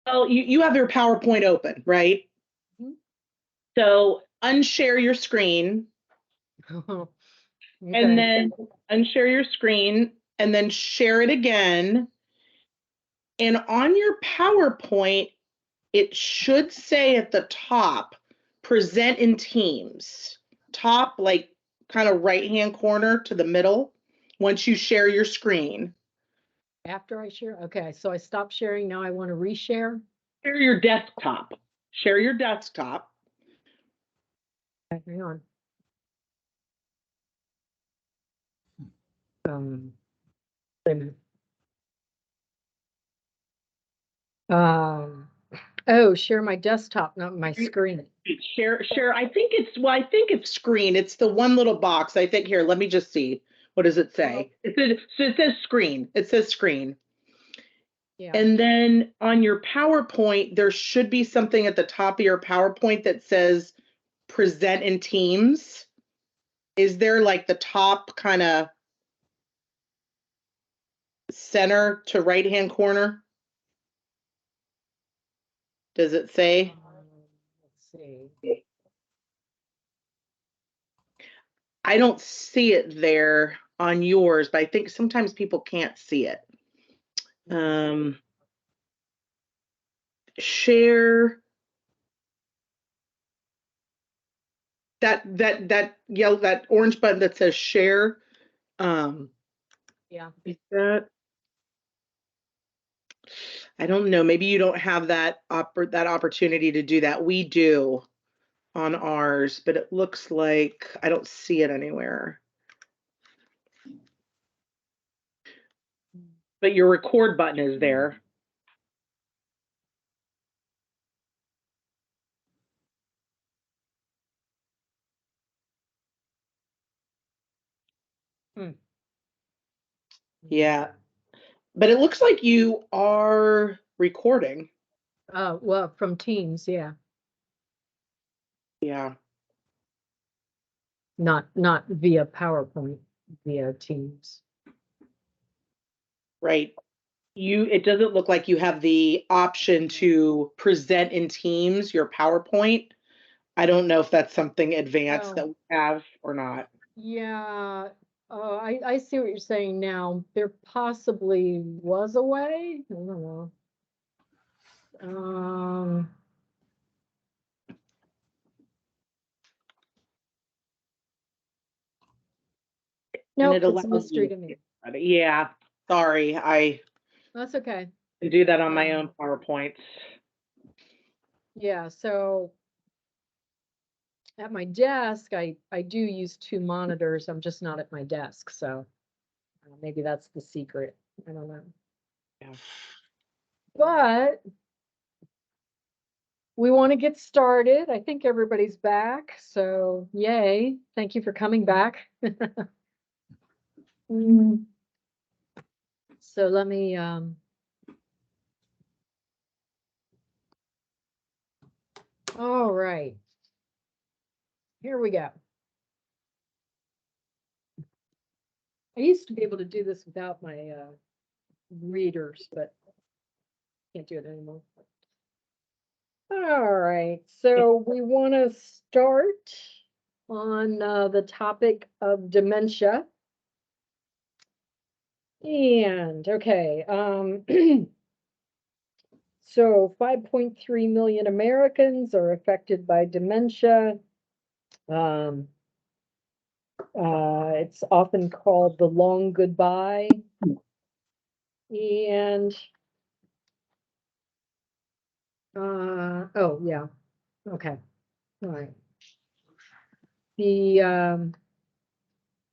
Well, you have your PowerPoint open, right? Mhm. So unshare your screen Okay. and then unshare your screen and then share it again. And on your PowerPoint, it should say at the top, present in teams. Top, like kind of right-hand corner to the middle, once you share your screen. After I share, okay, so I stopped sharing, now I want to reshare. Share your desktop. Share your desktop. Okay, hang on. Wait a minute. Oh, share my desktop, not my screen. Share. I think it's screen. It's the one little box. I think here, let me just see. What does it say? It says screen. It says screen. Yeah. And then on your PowerPoint, there should be something at the top of your PowerPoint that says present in Teams. Is there like the top kind of center to right-hand corner? Does it say? Let's see. I don't see it there on yours, but I think sometimes people can't see it. Share that orange button that says share. Yeah. Is that, I don't know, maybe you don't have that opportunity to do that. We do on ours, but it looks like I don't see it anywhere. But your record button is there. Yeah, but it looks like you are recording. Well, from Teams, yeah. Yeah. Not via PowerPoint, via Teams. Right. It doesn't look like you have the option to present in Teams your PowerPoint. I don't know if that's something advanced that we have or not. Yeah. I see what you're saying now. There possibly was a way. I don't know. No, it's a mystery to me. Yeah, sorry. That's okay. I do that on my own PowerPoints. Yeah, so at my desk, I do use 2 monitors. I'm just not at my desk, so maybe that's the secret. I don't know. Yeah. But we want to get started. I think everybody's back, so yay. Thank you for coming back. So let me all right. Here we go. I used to be able to do this without my readers, but can't do it anymore. All right, so we want to start on the topic of dementia. And okay, so 5.3 million Americans are affected by dementia. It's often called the long goodbye. And oh yeah, okay, all right.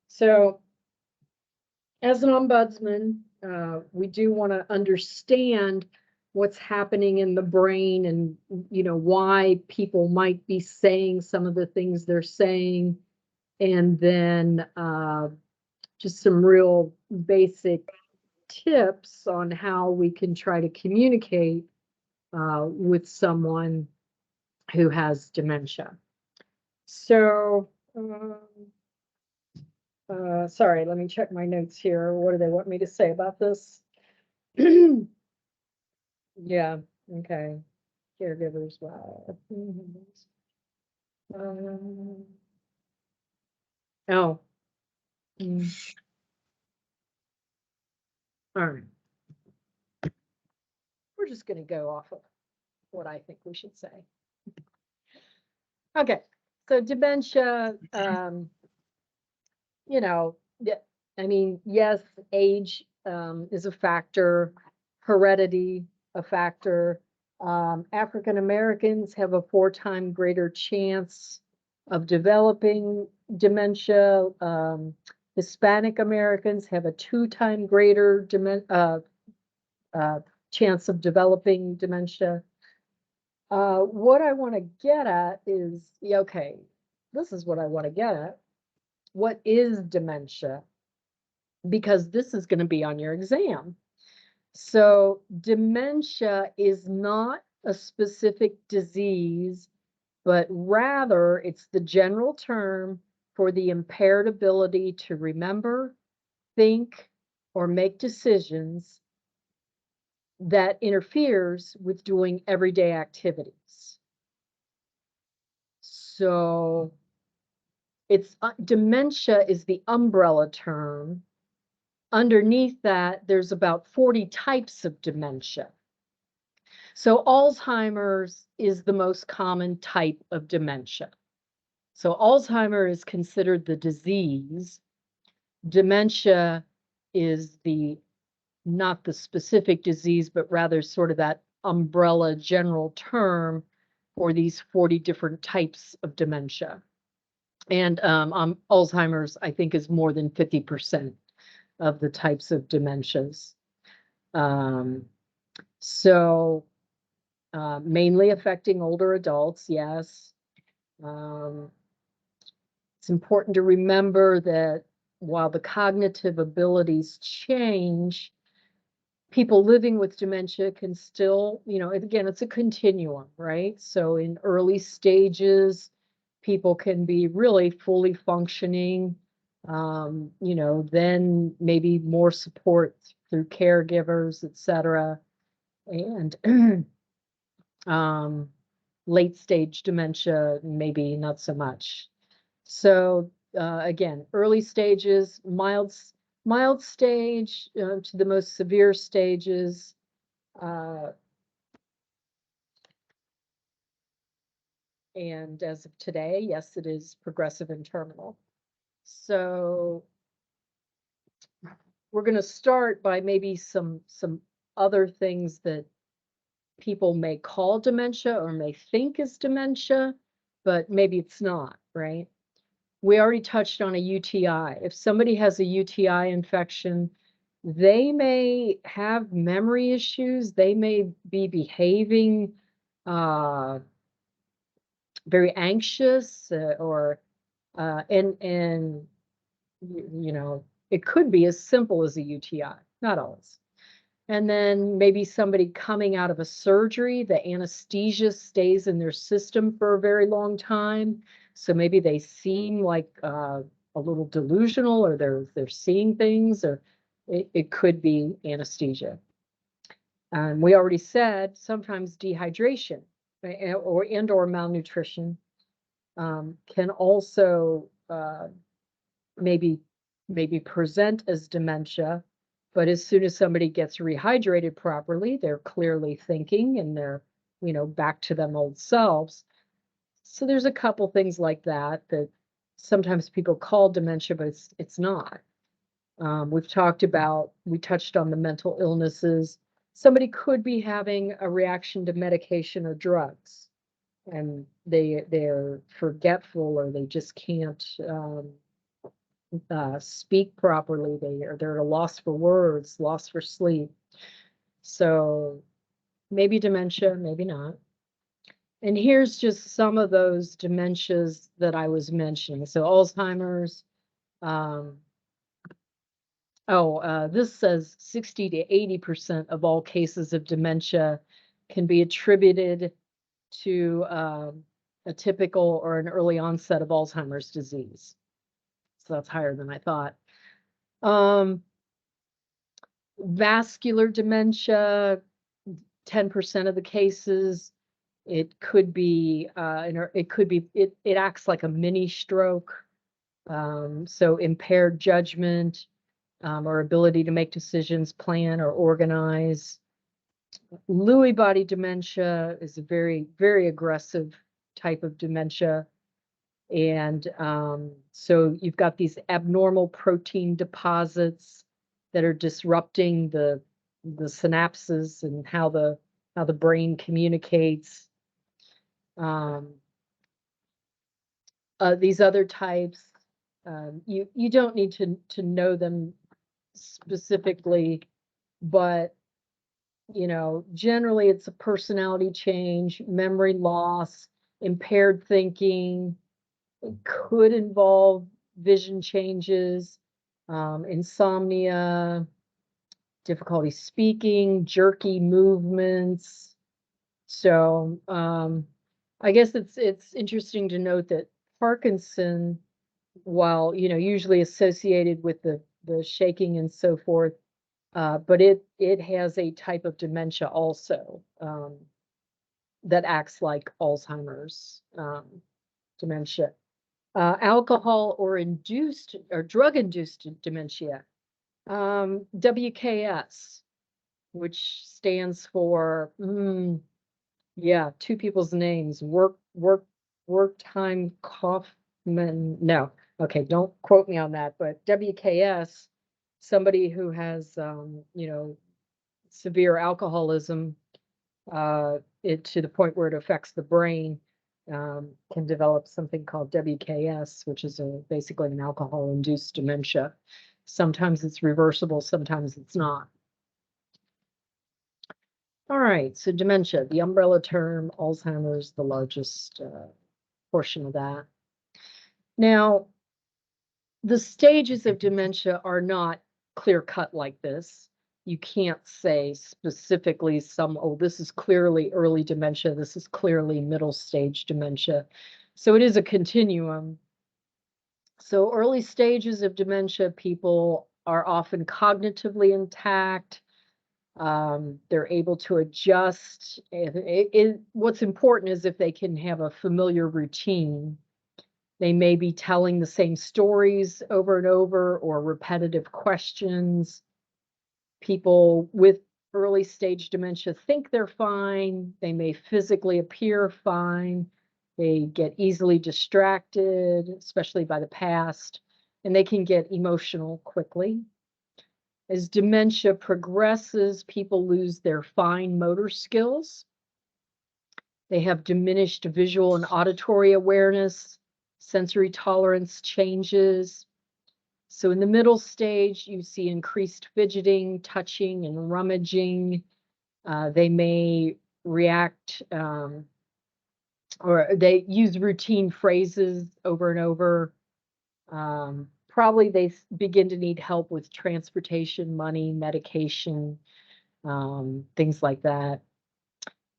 So as an ombudsman, we do want to understand what's happening in the brain and why people might be saying some of the things they're saying, and then just some real basic tips on how we can try to communicate with someone who has dementia. So sorry, let me check my notes here. What do they want me to say about this? Yeah. Okay, caregivers, wow. Oh. All right. We're just going to go off of what I think we should say. Okay, so dementia, you know, I mean, yes, age is a factor, heredity a factor. African Americans have a 4 times greater chance of developing dementia. Hispanic Americans have a 2 times greater chance of developing dementia. What I want to get at is, okay, this is what I want to get at. What is dementia? Because this is going to be on your exam. So dementia is not a specific disease, but rather it's the general term for the impaired ability to remember, think, or make decisions that interferes with doing everyday activities. So it's dementia is the umbrella term. Underneath that, there's about 40 types of dementia. So Alzheimer's is the most common type of dementia. So Alzheimer's is considered the disease. Dementia is not the specific disease, but rather sort of that umbrella general term for these 40 different types of dementia. And Alzheimer's, I think, is more than 50% of the types of dementias. So mainly affecting older adults, yes. It's important to remember that while the cognitive abilities change, people living with dementia can still, again, it's a continuum, right? So in early stages, people can be really fully functioning, then maybe more support through caregivers, et cetera. And late stage dementia, maybe not so much. So again, early stages, mild stage to the most severe stages. And as of today, yes, it is progressive and terminal. So we're going to start by maybe some other things that people may call dementia or may think is dementia, but maybe it's not, right? We already touched on a UTI. If somebody has a UTI infection, they may have memory issues. They may be behaving very anxious and it could be as simple as a UTI, not always. And then maybe somebody coming out of a surgery, the anesthesia stays in their system for a very long time. So maybe they seem like a little delusional, or they're seeing things, or it could be anesthesia. And we already said sometimes dehydration or malnutrition can also maybe present as dementia. But as soon as somebody gets rehydrated properly, they're clearly thinking and they're, back to them old selves. So there's a couple things like that sometimes people call dementia, but it's not. We touched on the mental illnesses. Somebody could be having a reaction to medication or drugs, and they're forgetful, or they just can't speak properly. They're at a loss for words, loss for sleep. So maybe dementia, maybe not. And here's just some of those dementias that I was mentioning. So Alzheimer's. This says 60 to 80% of all cases of dementia can be attributed to a typical or an early onset of Alzheimer's disease. So that's higher than I thought. Vascular dementia, 10% of the cases, it could be, it acts like a mini stroke. So impaired judgment, or ability to make decisions, plan, or organize. Lewy body dementia is a very, very aggressive type of dementia. And so you've got these abnormal protein deposits that are disrupting the synapses and how the brain communicates. These other types, you don't need to know them specifically, but generally it's a personality change, memory loss, impaired thinking. It could involve vision changes, insomnia, difficulty speaking, jerky movements. So I guess it's interesting to note that Parkinson, while usually associated with the shaking and so forth, but it has a type of dementia also, that acts like Alzheimer's dementia. Alcohol or drug-induced dementia, WKS, which stands for, two people's names, Wertheim Kaufman. No, okay, don't quote me on that, but WKS, somebody who has, severe alcoholism, to the point where it affects the brain, can develop something called WKS, which is basically an alcohol-induced dementia. Sometimes it's reversible, sometimes it's not. All right, so dementia, the umbrella term, Alzheimer's, the largest portion of that. Now, the stages of dementia are not clear-cut like this. You can't say specifically this is clearly early dementia, this is clearly middle stage dementia. So it is a continuum. So early stages of dementia, people are often cognitively intact. They're able to adjust. What's important is if they can have a familiar routine. They may be telling the same stories over and over or repetitive questions. People with early stage dementia think they're fine. They may physically appear fine. They get easily distracted, especially by the past, and they can get emotional quickly. As dementia progresses, people lose their fine motor skills. They have diminished visual and auditory awareness. Sensory tolerance changes. So in the middle stage, you see increased fidgeting, touching, and rummaging. They may react, or they use routine phrases over and over. Probably they begin to need help with transportation, money, medication, things like that.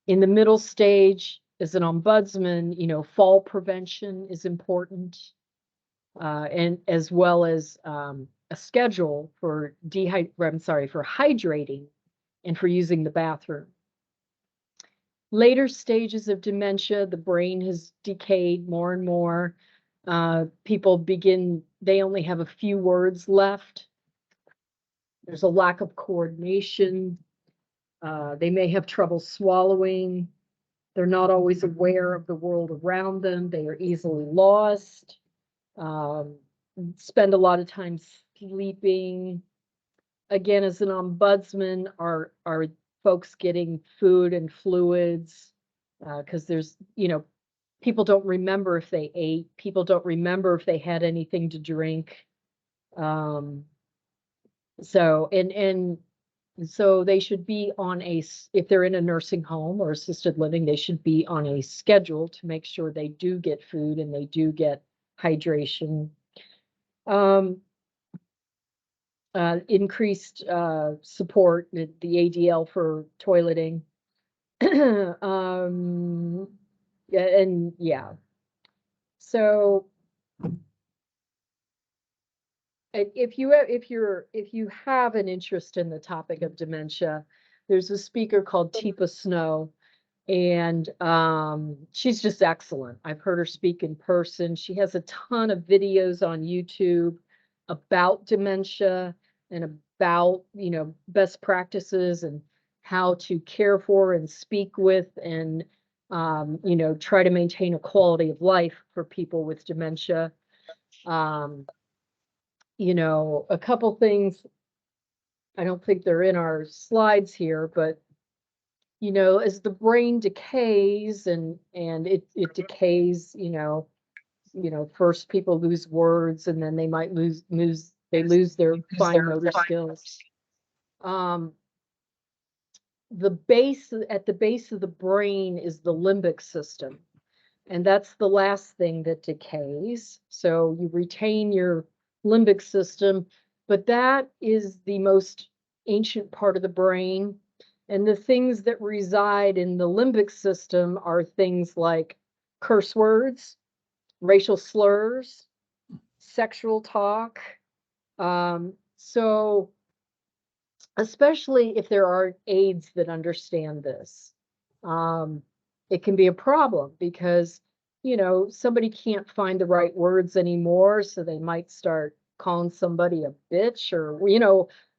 In the middle stage, as an ombudsman, fall prevention is important. And as well as a schedule for hydrating and for using the bathroom. Later stages of dementia, the brain has decayed more and more. People they only have a few words left. There's a lack of coordination. They may have trouble swallowing. They're not always aware of the world around them. They are easily lost. Spend a lot of time sleeping. Again, as an ombudsman, are folks getting food and fluids? Because there's, people don't remember if they ate. People don't remember if they had anything to drink. So they should be on if they're in a nursing home or assisted living, they should be on a schedule to make sure they do get food and they do get hydration. Increased support, the ADL for toileting. So if you have an interest in the topic of dementia, there's a speaker called Teepa Snow, and she's just excellent. I've heard her speak in person. She has a ton of videos on YouTube about dementia and about, best practices and how to care for and speak with and, try to maintain a quality of life for people with dementia. Um, a couple things, I don't think they're in our slides here, but as the brain decays and it decays, first people lose words and then they might lose their fine motor skills. At the base of the brain is the limbic system, and that's the last thing that decays. So you retain your limbic system, but that is the most ancient part of the brain. And the things that reside in the limbic system are things like curse words, racial slurs, sexual talk. So especially if there are aides that understand this, it can be a problem because, somebody can't find the right words anymore. So they might start calling somebody a bitch or,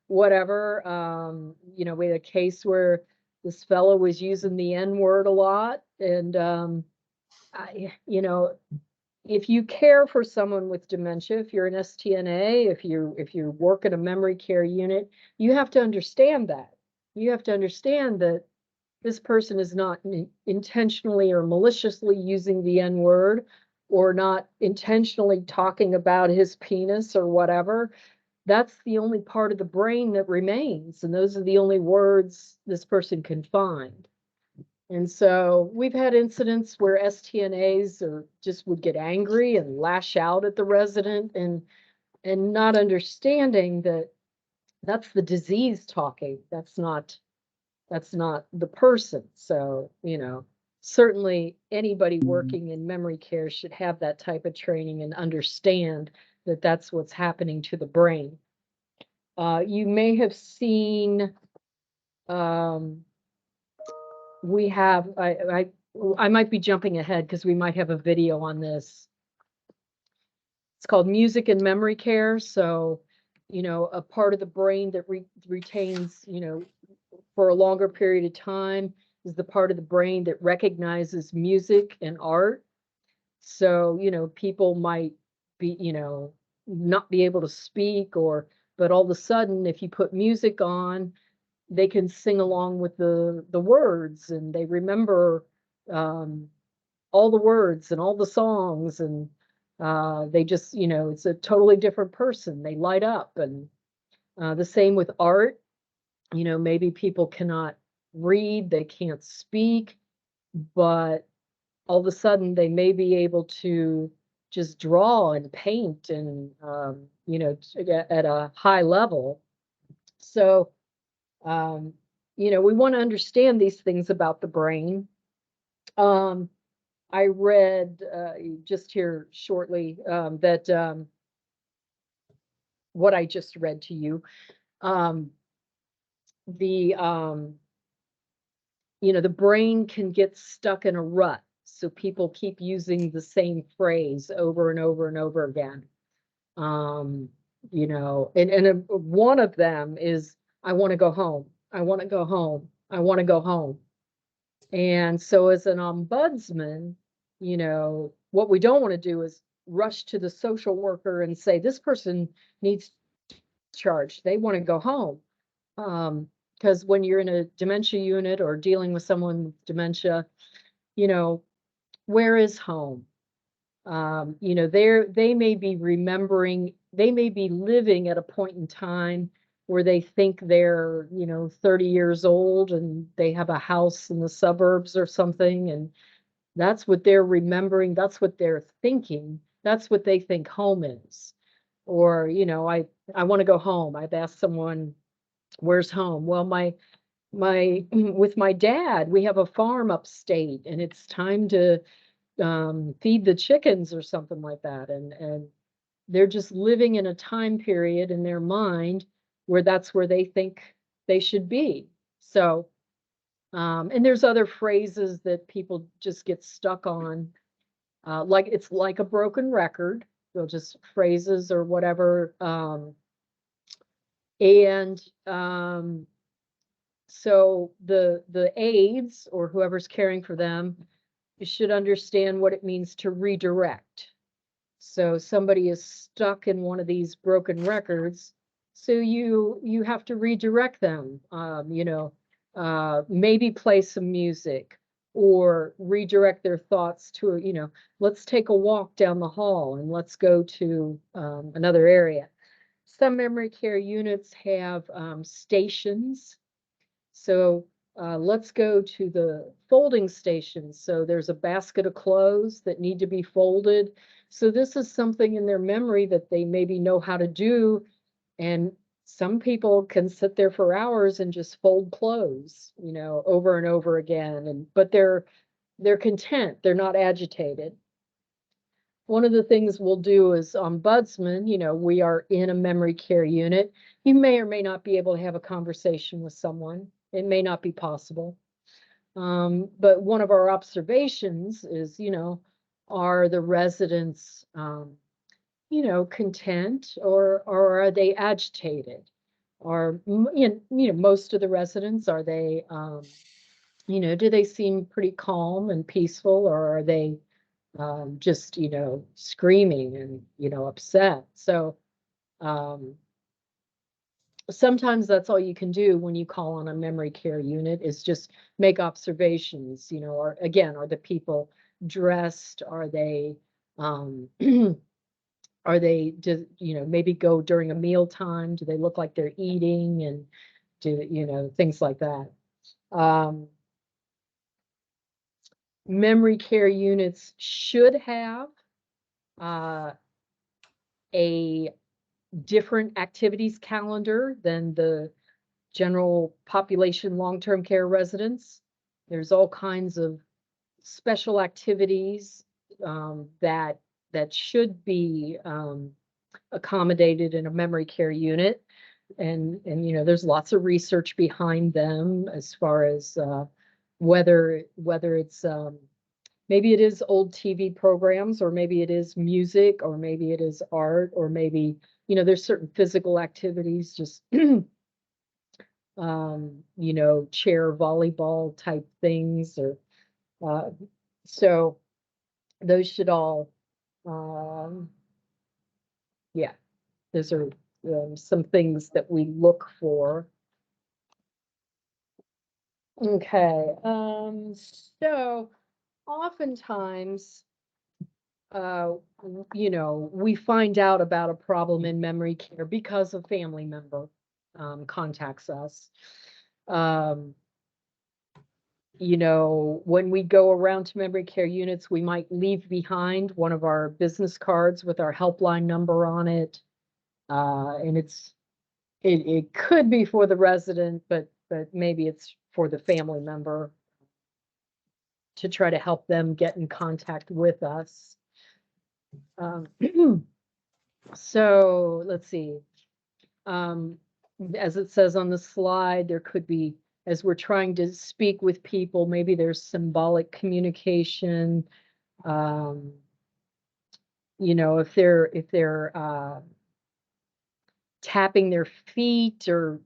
whatever. We had a case where this fellow was using the N word a lot. And, if you care for someone with dementia, if you're an STNA, if you work in a memory care unit, you have to understand that. You have to understand that this person is not intentionally or maliciously using the N word or not intentionally talking about his penis or whatever. That's the only part of the brain that remains, and those are the only words this person can find. And so we've had incidents where STNAs just would get angry and lash out at the resident and not understanding that that's the disease talking. That's not the person. So, certainly anybody working in memory care should have that type of training and understand that that's what's happening to the brain. You may have seen we have, I might be jumping ahead because we might have a video on this. It's called music and memory care. So, a part of the brain that retains, for a longer period of time is the part of the brain that recognizes music and art. So, people might be, not be able to speak but all of a sudden, if you put music on, they can sing along with the words and they remember all the words and all the songs and they just, it's a totally different person. They light up. And the same with art. Maybe people cannot read, they can't speak, but all of a sudden they may be able to just draw and paint and, at a high level. So, we want to understand these things about the brain. I read just here shortly that what I just read to you, the the brain can get stuck in a rut. So people keep using the same phrase over and over and over again. And one of them is, I want to go home. I want to go home. I want to go home. And so as an ombudsman, what we don't want to do is rush to the social worker and say, this person needs discharge. They want to go home. Because when you're in a dementia unit or dealing with someone with dementia, where is home? They may be remembering, they may be living at a point in time where they think they're, 30 years old and they have a house in the suburbs or something. And that's what they're remembering. That's what they're thinking. That's what they think home is. Or, I want to go home. I've asked someone, where's home? Well, with my dad, we have a farm upstate and it's time to feed the chickens or something like that. And they're just living in a time period in their mind where that's where they think they should be. So, and there's other phrases that people just get stuck on, like it's like a broken record. They'll just phrases or whatever. And so the aides or whoever's caring for them, you should understand what it means to redirect. So somebody is stuck in one of these broken records, so you have to redirect them. Maybe play some music or redirect their thoughts to, let's take a walk down the hall and let's go to another area. Some memory care units have stations. So let's go to the folding station. So there's a basket of clothes that need to be folded. So this is something in their memory that they maybe know how to do. And some people can sit there for hours and just fold clothes, over and over again. But they're content. They're not agitated. One of the things we'll do as ombudsman, we are in a memory care unit. You may or may not be able to have a conversation with someone. It may not be possible. But one of our observations is, are the residents, content or are they agitated? Or, most of the residents, are they, do they seem pretty calm and peaceful, or are they just, screaming and, upset? So, sometimes that's all you can do when you call on a memory care unit, is just make observations, or again, are the people dressed? Are they, are they, maybe go during a meal time? Do they look like they're eating? And things like that. Memory care units should have a different activities calendar than the general population long-term care residents. There's all kinds of special activities that should be accommodated in a memory care unit. And there's lots of research behind them as far as whether it's maybe it is old TV programs, or maybe it is music, or maybe it is art, or maybe, there's certain physical activities, just chair volleyball type things, or so those should all, yeah, those are some things that we look for. Okay, so oftentimes, we find out about a problem in memory care because a family member contacts us. When we go around to memory care units, we might leave behind one of our business cards with our helpline number on it. And it could be for the resident, but maybe it's for the family member to try to help them get in contact with us. So let's see. As it says on the slide, there could be, as we're trying to speak with people, maybe there's symbolic communication. If they're tapping their feet, or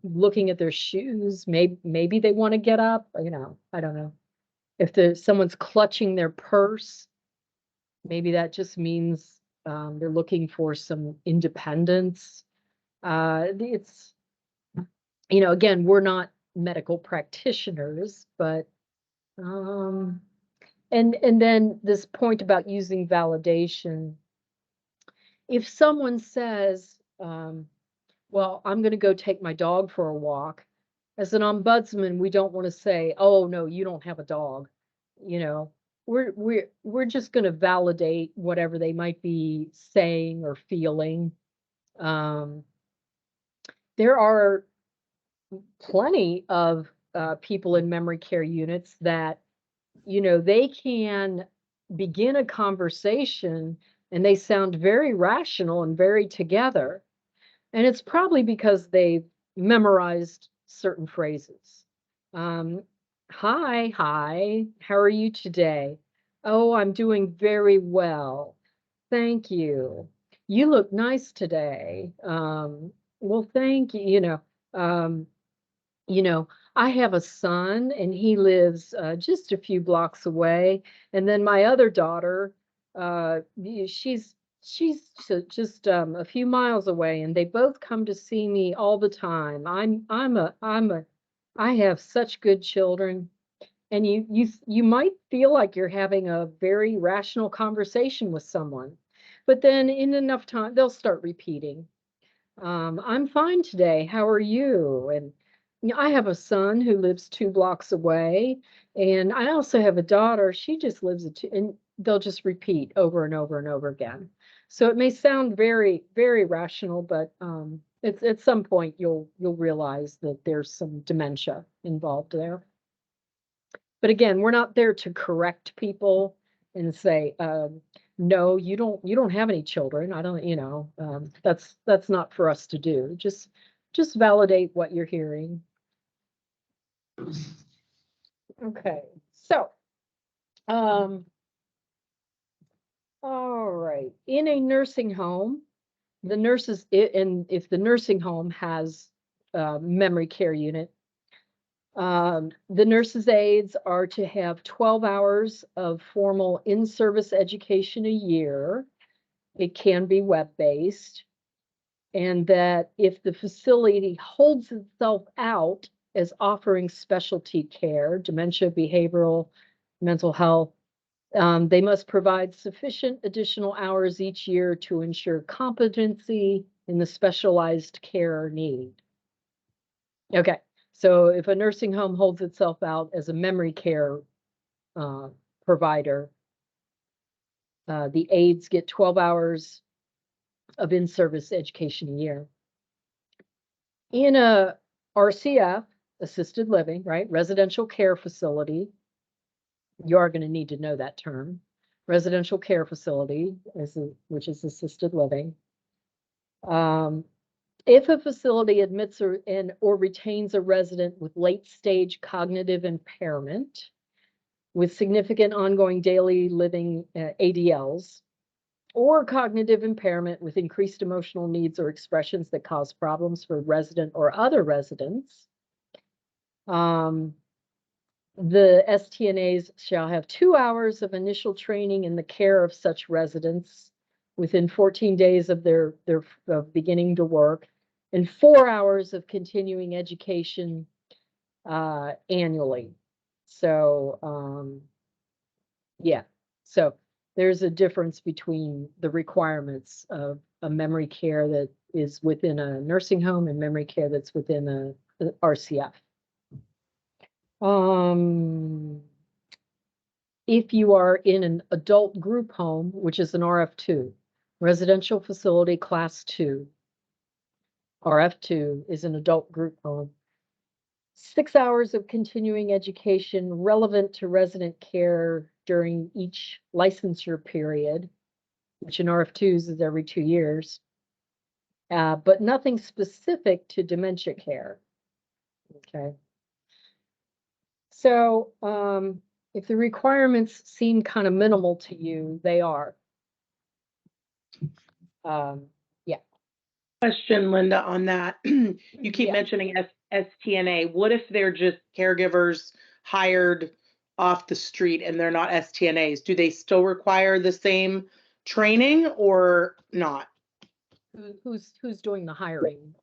looking at their shoes, maybe they want to get up. I don't know. If someone's clutching their purse, maybe that just means they're looking for some independence. It's, again, we're not medical practitioners, but and then this point about using validation. If someone says, well, I'm going to go take my dog for a walk, as an ombudsman, we don't want to say, oh no, you don't have a dog. We're just going to validate whatever they might be saying or feeling. There are plenty of people in memory care units that, they can begin a conversation and they sound very rational and very together. And it's probably because they've memorized certain phrases. Hi, how are you today? Oh, I'm doing very well. Thank you. You look nice today. Well, thank you. Um, you know, I have a son and he lives just a few blocks away. And then my other daughter, she's just a few miles away, and they both come to see me all the time. I have such good children. And you might feel like you're having a very rational conversation with someone, but then in enough time they'll start repeating. I'm fine today. How are you? And I have a son who lives 2 blocks away, and I also have a daughter. She just lives and they'll just repeat over and over and over again. So it may sound very, very rational, but it's at some point you'll realize that there's some dementia involved there. But again, we're not there to correct people and say, no, you don't have any children. I don't, that's not for us to do. Just validate what you're hearing. Okay, so, all right, in a nursing home, the nurses, and if the nursing home has a memory care unit, the nurses' aides are to have 12 hours of formal in-service education a year. It can be web-based. And that if the facility holds itself out as offering specialty care, dementia, behavioral, mental health, they must provide sufficient additional hours each year to ensure competency in the specialized care need. Okay, so if a nursing home holds itself out as a memory care provider, the aides get 12 hours of in-service education a year. In a RCF, assisted living, right, residential care facility, you are going to need to know that term. Residential care facility, which is assisted living. If a facility admits or retains a resident with late-stage cognitive impairment, with significant ongoing daily living ADLs, or cognitive impairment with increased emotional needs or expressions that cause problems for resident or other residents, the STNAs shall have 2 hours of initial training in the care of such residents within 14 days of their beginning to work, and 4 hours of continuing education annually. So, yeah, so there's a difference between the requirements of a memory care that is within a nursing home and memory care that's within a RCF. If you are in an adult group home, which is an RF2, residential facility class 2, RF2 is an adult group home. 6 hours of continuing education relevant to resident care during each licensure period, which in RF2s is every 2 years, but nothing specific to dementia care. Okay. So if the requirements seem kind of minimal to you, they are. Yeah. Question, Linda, on that. You keep mentioning STNA. What if they're just caregivers hired off the street and they're not STNAs? Do they still require the same training or not? Who's doing the hiring?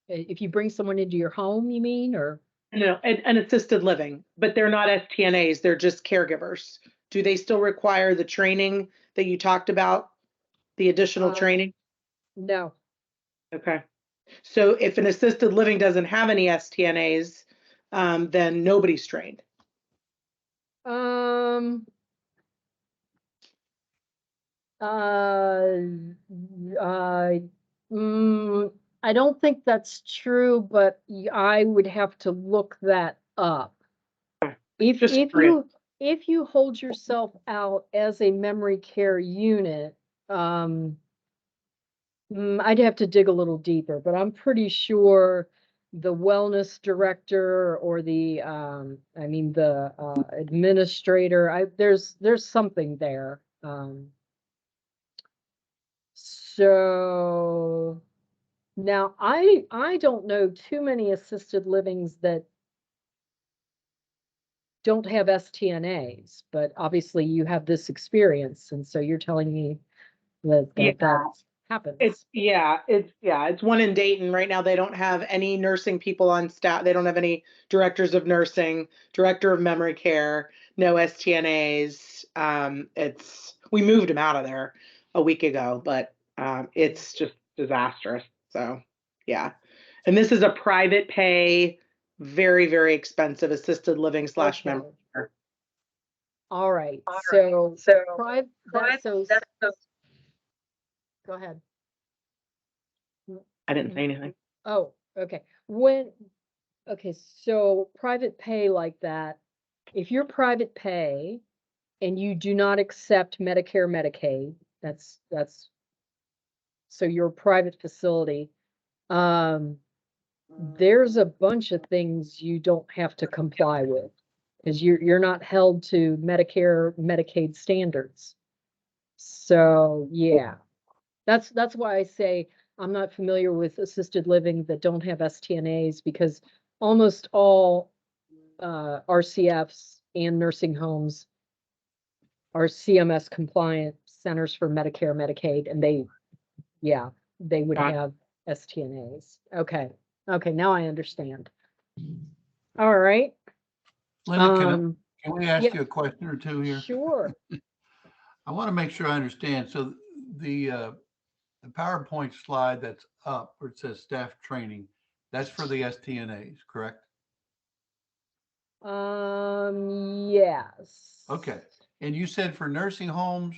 If you bring someone into your home, you mean, or? No, an assisted living, but they're not STNAs, they're just caregivers. Do they still require the training that you talked about, the additional training? No. Okay. So if an assisted living doesn't have any STNAs, then nobody's trained. I don't think that's true, but I would have to look that up. If you hold yourself out as a memory care unit, I'd have to dig a little deeper, but I'm pretty sure the wellness director or the administrator. There's something there. So now I don't know too many assisted livings that don't have STNAs, but obviously you have this experience, and so you're telling me that Yeah. that happens. It's one in Dayton right now. They don't have any nursing people on staff. They don't have any directors of nursing, director of memory care, no STNAs. We moved them out of there a week ago, but it's just disastrous. So yeah. And this is a private pay, very, very expensive assisted living / memory Okay. care. All right. So Go ahead. I didn't say anything. Oh, okay. Okay, so private pay like that, if you're private pay and you do not accept Medicare, Medicaid, that's so you're a private facility, there's a bunch of things you don't have to comply with because you're not held to Medicare, Medicaid standards. So yeah, that's why I say I'm not familiar with assisted living that don't have STNAs, because almost all RCFs and nursing homes are CMS compliant centers for Medicare, Medicaid, and they would Got it. have STNAs. Okay. Okay, now I understand. All right. Linda, can we ask yeah. you a question or two here? Sure. I want to make sure I understand. So the PowerPoint slide that's up where it says staff training, that's for the STNAs, correct? Yes. Okay. And you said for nursing homes,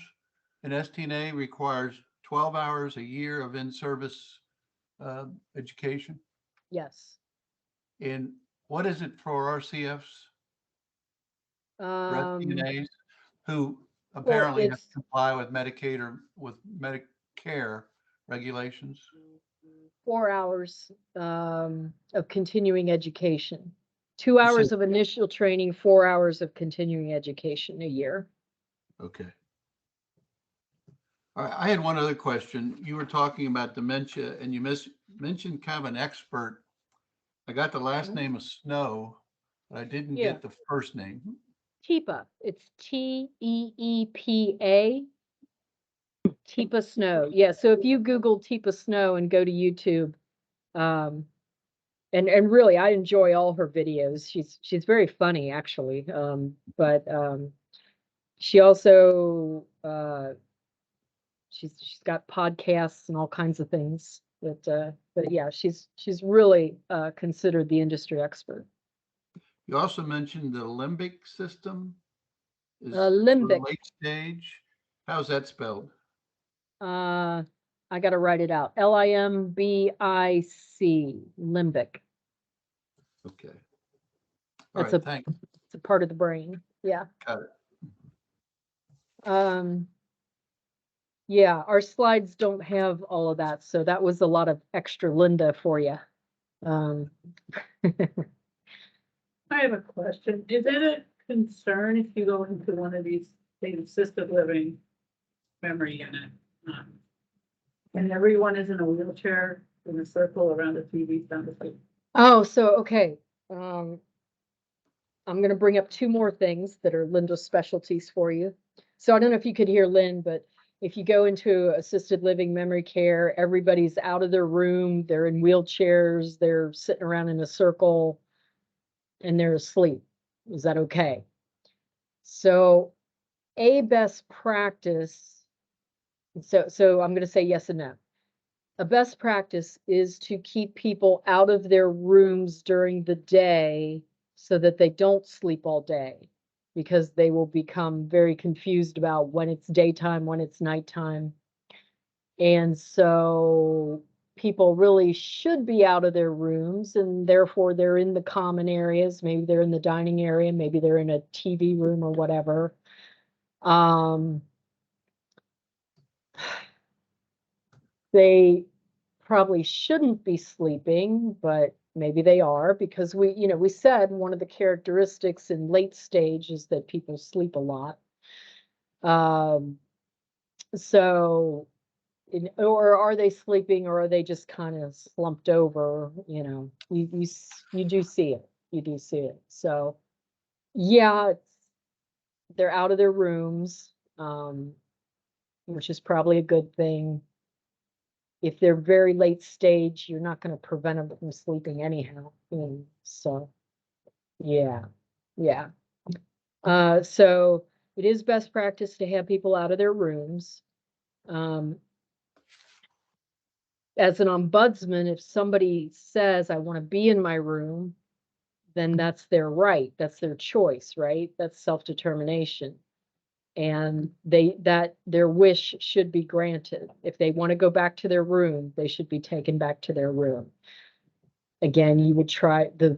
an STNA requires 12 hours a year of in-service education? Yes. And what is it for RCFs, for STNAs, who apparently have to comply with Medicaid or with Medicare regulations? 4 hours of continuing education. 2 hours of initial training, 4 hours of continuing education a year. Okay. All right. I had one other question. You were talking about dementia and you mentioned kind of an expert. I got the last name of Snow, but I didn't get the first name. TEPA. It's TEEPA. TEPA Snow. Yeah. So if you Google TEPA Snow and go to YouTube, and really, I enjoy all her videos. She's very funny, actually. But she also she's got podcasts and all kinds of things. But yeah, she's really considered the industry expert. You also mentioned the limbic system is Limbic. late stage. How's that spelled? I got to write it out. LIMBIC, limbic. Okay. That's thanks. It's a part of the brain. Yeah. Got it. Yeah, our slides don't have all of that, so that was a lot of extra Linda for you. I have a question. Is it a concern if you go into one of these assisted living memory unit? And everyone is in a wheelchair in a circle around the TV down the street? Oh, so, okay. I'm going to bring up two more things that are Linda's specialties for you. So I don't know if you could hear Lynn, but if you go into assisted living memory care, everybody's out of their room, they're in wheelchairs, they're sitting around in a circle, and they're asleep. Is that okay? So a best practice, so I'm going to say yes and no. A best practice is to keep people out of their rooms during the day so that they don't sleep all day, because they will become very confused about when it's daytime, when it's nighttime. And so people really should be out of their rooms, and therefore they're in the common areas. Maybe they're in the dining area, maybe they're in a TV room or whatever. They probably shouldn't be sleeping, but maybe they are, because we said one of the characteristics in late stage is that people sleep a lot. So, or are they sleeping, or are they just kind of slumped over? You do see it. You do see it. So, yeah, they're out of their rooms, which is probably a good thing. If they're very late stage, you're not going to prevent them from sleeping anyhow. So, yeah, yeah. So it is best practice to have people out of their rooms. As an ombudsman, if somebody says, I want to be in my room, then that's their right. That's their choice, right? That's self-determination. And their wish should be granted. If they want to go back to their room, they should be taken back to their room. Again, the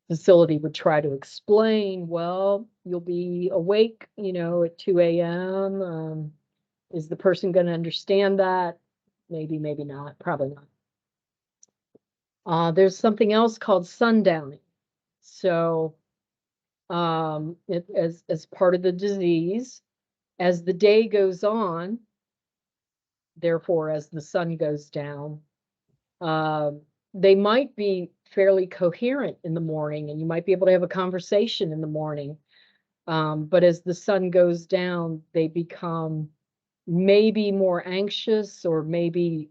facility would try to explain, well, you'll be awake, at 2 a.m. Is the person going to understand that? Maybe, maybe not, probably not. There's something else called sundowning. So, as part of the disease, as the day goes on, therefore, as the sun goes down, they might be fairly coherent in the morning, and you might be able to have a conversation in the morning. But as the sun goes down, they become maybe more anxious, or maybe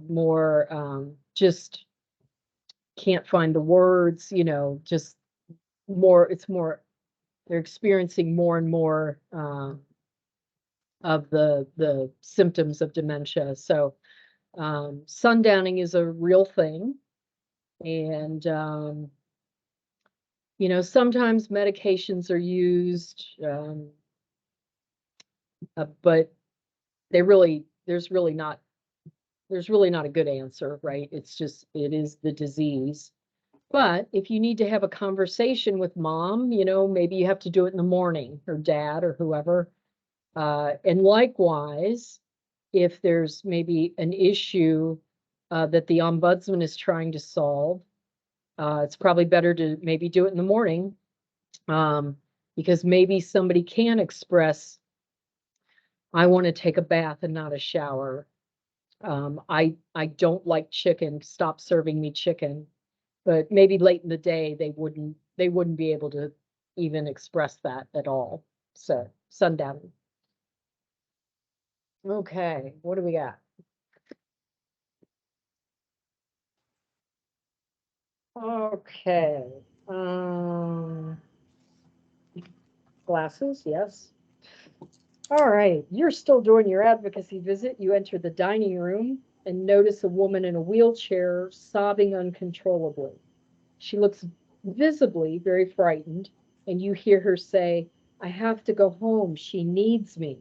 more just can't find the words, just more, they're experiencing more and more of the symptoms of dementia. So sundowning is a real thing. And, sometimes medications are used, but there's really not a good answer, right? It is the disease. But if you need to have a conversation with mom, maybe you have to do it in the morning, or dad, or whoever. And likewise, if there's maybe an issue that the ombudsman is trying to solve, it's probably better to maybe do it in the morning, because maybe somebody can express, I want to take a bath and not a shower. I don't like chicken. Stop serving me chicken. But maybe late in the day they wouldn't be able to even express that at all. So sundowning. Okay, what do we got? Okay. Glasses, yes. All right, you're still doing your advocacy visit. You enter the dining room and notice a woman in a wheelchair sobbing uncontrollably. She looks visibly very frightened, and you hear her say, I have to go home. She needs me.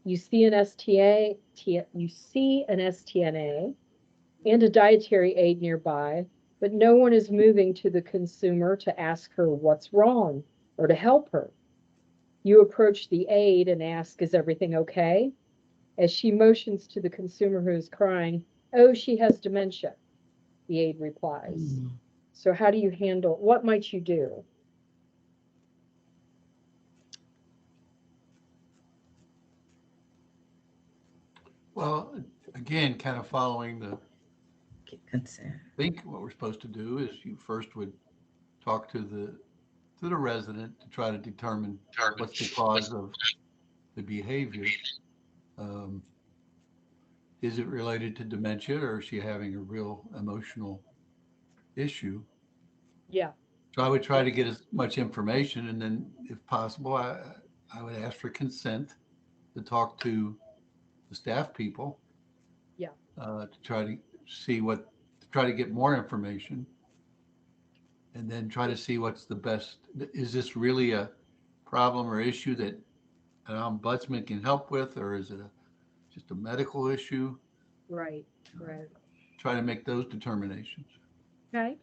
You see an STNA and a dietary aid nearby, but no one is moving to the consumer to ask her what's wrong or to help her. You approach the aide and ask, is everything okay? As she motions to the consumer who is crying, oh, she has dementia, the aide replies. So how do you handle, what might you do? Well, again, kind of following Get consent. I think what we're supposed to do is you first would talk to the resident to try to determine what's the cause of the behavior. Um, is it related to dementia, or is she having a real emotional issue? Yeah. So I would try to get as much information, and then if possible, I would ask for consent to talk to the staff people. Yeah. To try to try to get more information, and then try to see what's the best. Is this really a problem or issue that an ombudsman can help with, or is it just a medical issue? Right, right. Try to make those determinations. Okay.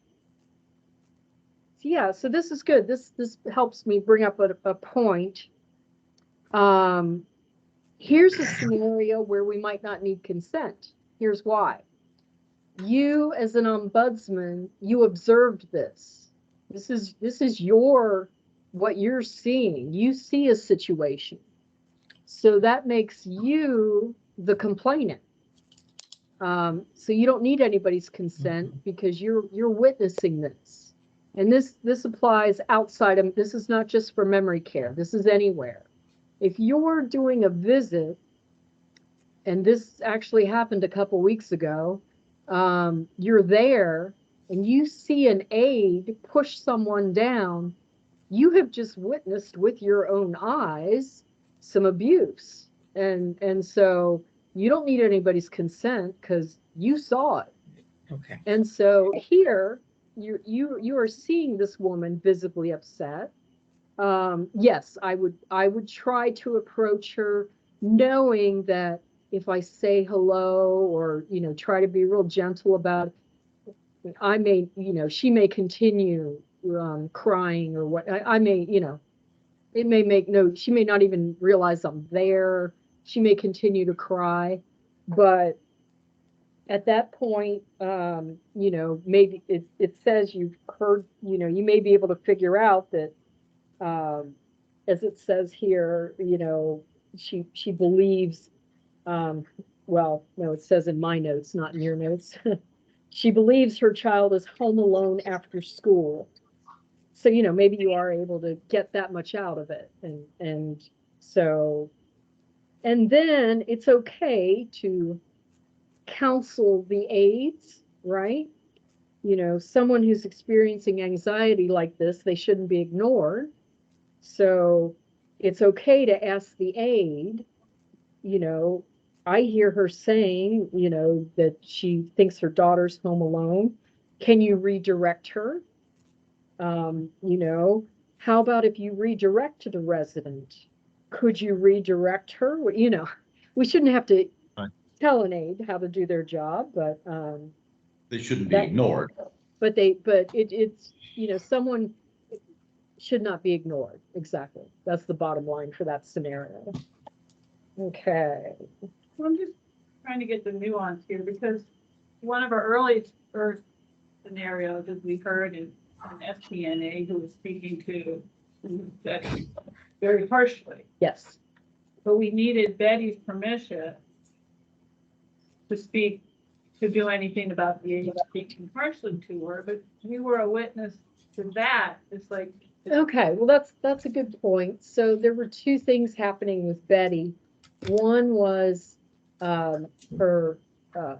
So yeah, so this is good. This helps me bring up a point. Here's a scenario where we might not need consent. Here's why. you as an ombudsman, you observed this. This is your, what you're seeing. You see a situation. So that makes you the complainant. So you don't need anybody's consent because you're witnessing this. And this applies outside of, this is not just for memory care. This is anywhere. If you're doing a visit, and this actually happened a couple weeks ago, you're there and you see an aide push someone down, you have just witnessed with your own eyes some abuse. And so you don't need anybody's consent because you saw it. Okay. And so here you are seeing this woman visibly upset. Yes, I would try to approach her knowing that if I say hello or, you know, try to be real gentle about it, I may, you know, she may continue crying or what I may, you know, it may make no, she may not even realize I'm there. She may continue to cry, but at that point, you know, maybe it says you've heard, you know, you may be able to figure out that, as it says here, you know, she believes, um, well, no, it says in my notes, not in your notes. She believes her child is home alone after school. So, you know, maybe you are able to get that much out of it. And so, and then it's okay to counsel the aides, right? You know, someone who's experiencing anxiety like this, they shouldn't be ignored. So it's okay to ask the aide, you know, I hear her saying, you know, that she thinks her daughter's home alone. Can you redirect her? You know, how about if you redirect to the resident? Could you redirect her? Well, you know, we shouldn't have to Right. tell an aide how to do their job, but They shouldn't be that, ignored. but it's, you know, someone should not be ignored. Exactly. That's the bottom line for that scenario. Okay. Well, I'm just trying to get the nuance here because one of our earliest first scenarios, as we heard, is an FPNA who was speaking to Betty very harshly. Yes. But we needed Betty's permission to speak, to do anything about the age speaking harshly to her, but we were a witness to that. It's like, Okay, well, that's a good point. So there were two things happening with Betty. One was um, her uh,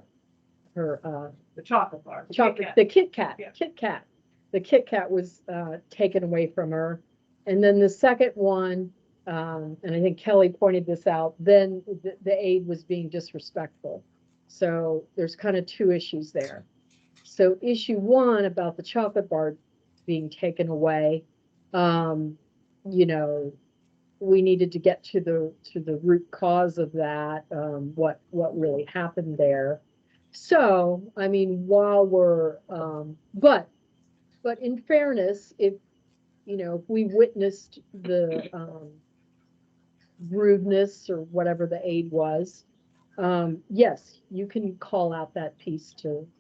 the chocolate bar. the Kit chocolate, Kat. the Kit Kat, Yeah. Kit Kat. The Kit Kat was taken away from her. And then the second one, and I think Kelly pointed this out, then the aide was being disrespectful. So there's kind of two issues there. So issue one about the chocolate bar being taken away, um, you know, we needed to get to the root cause of that, what really happened there. So, I mean, while we're, but in fairness, if, you know, if we witnessed the rudeness or whatever the aid was, yes, you can call out that piece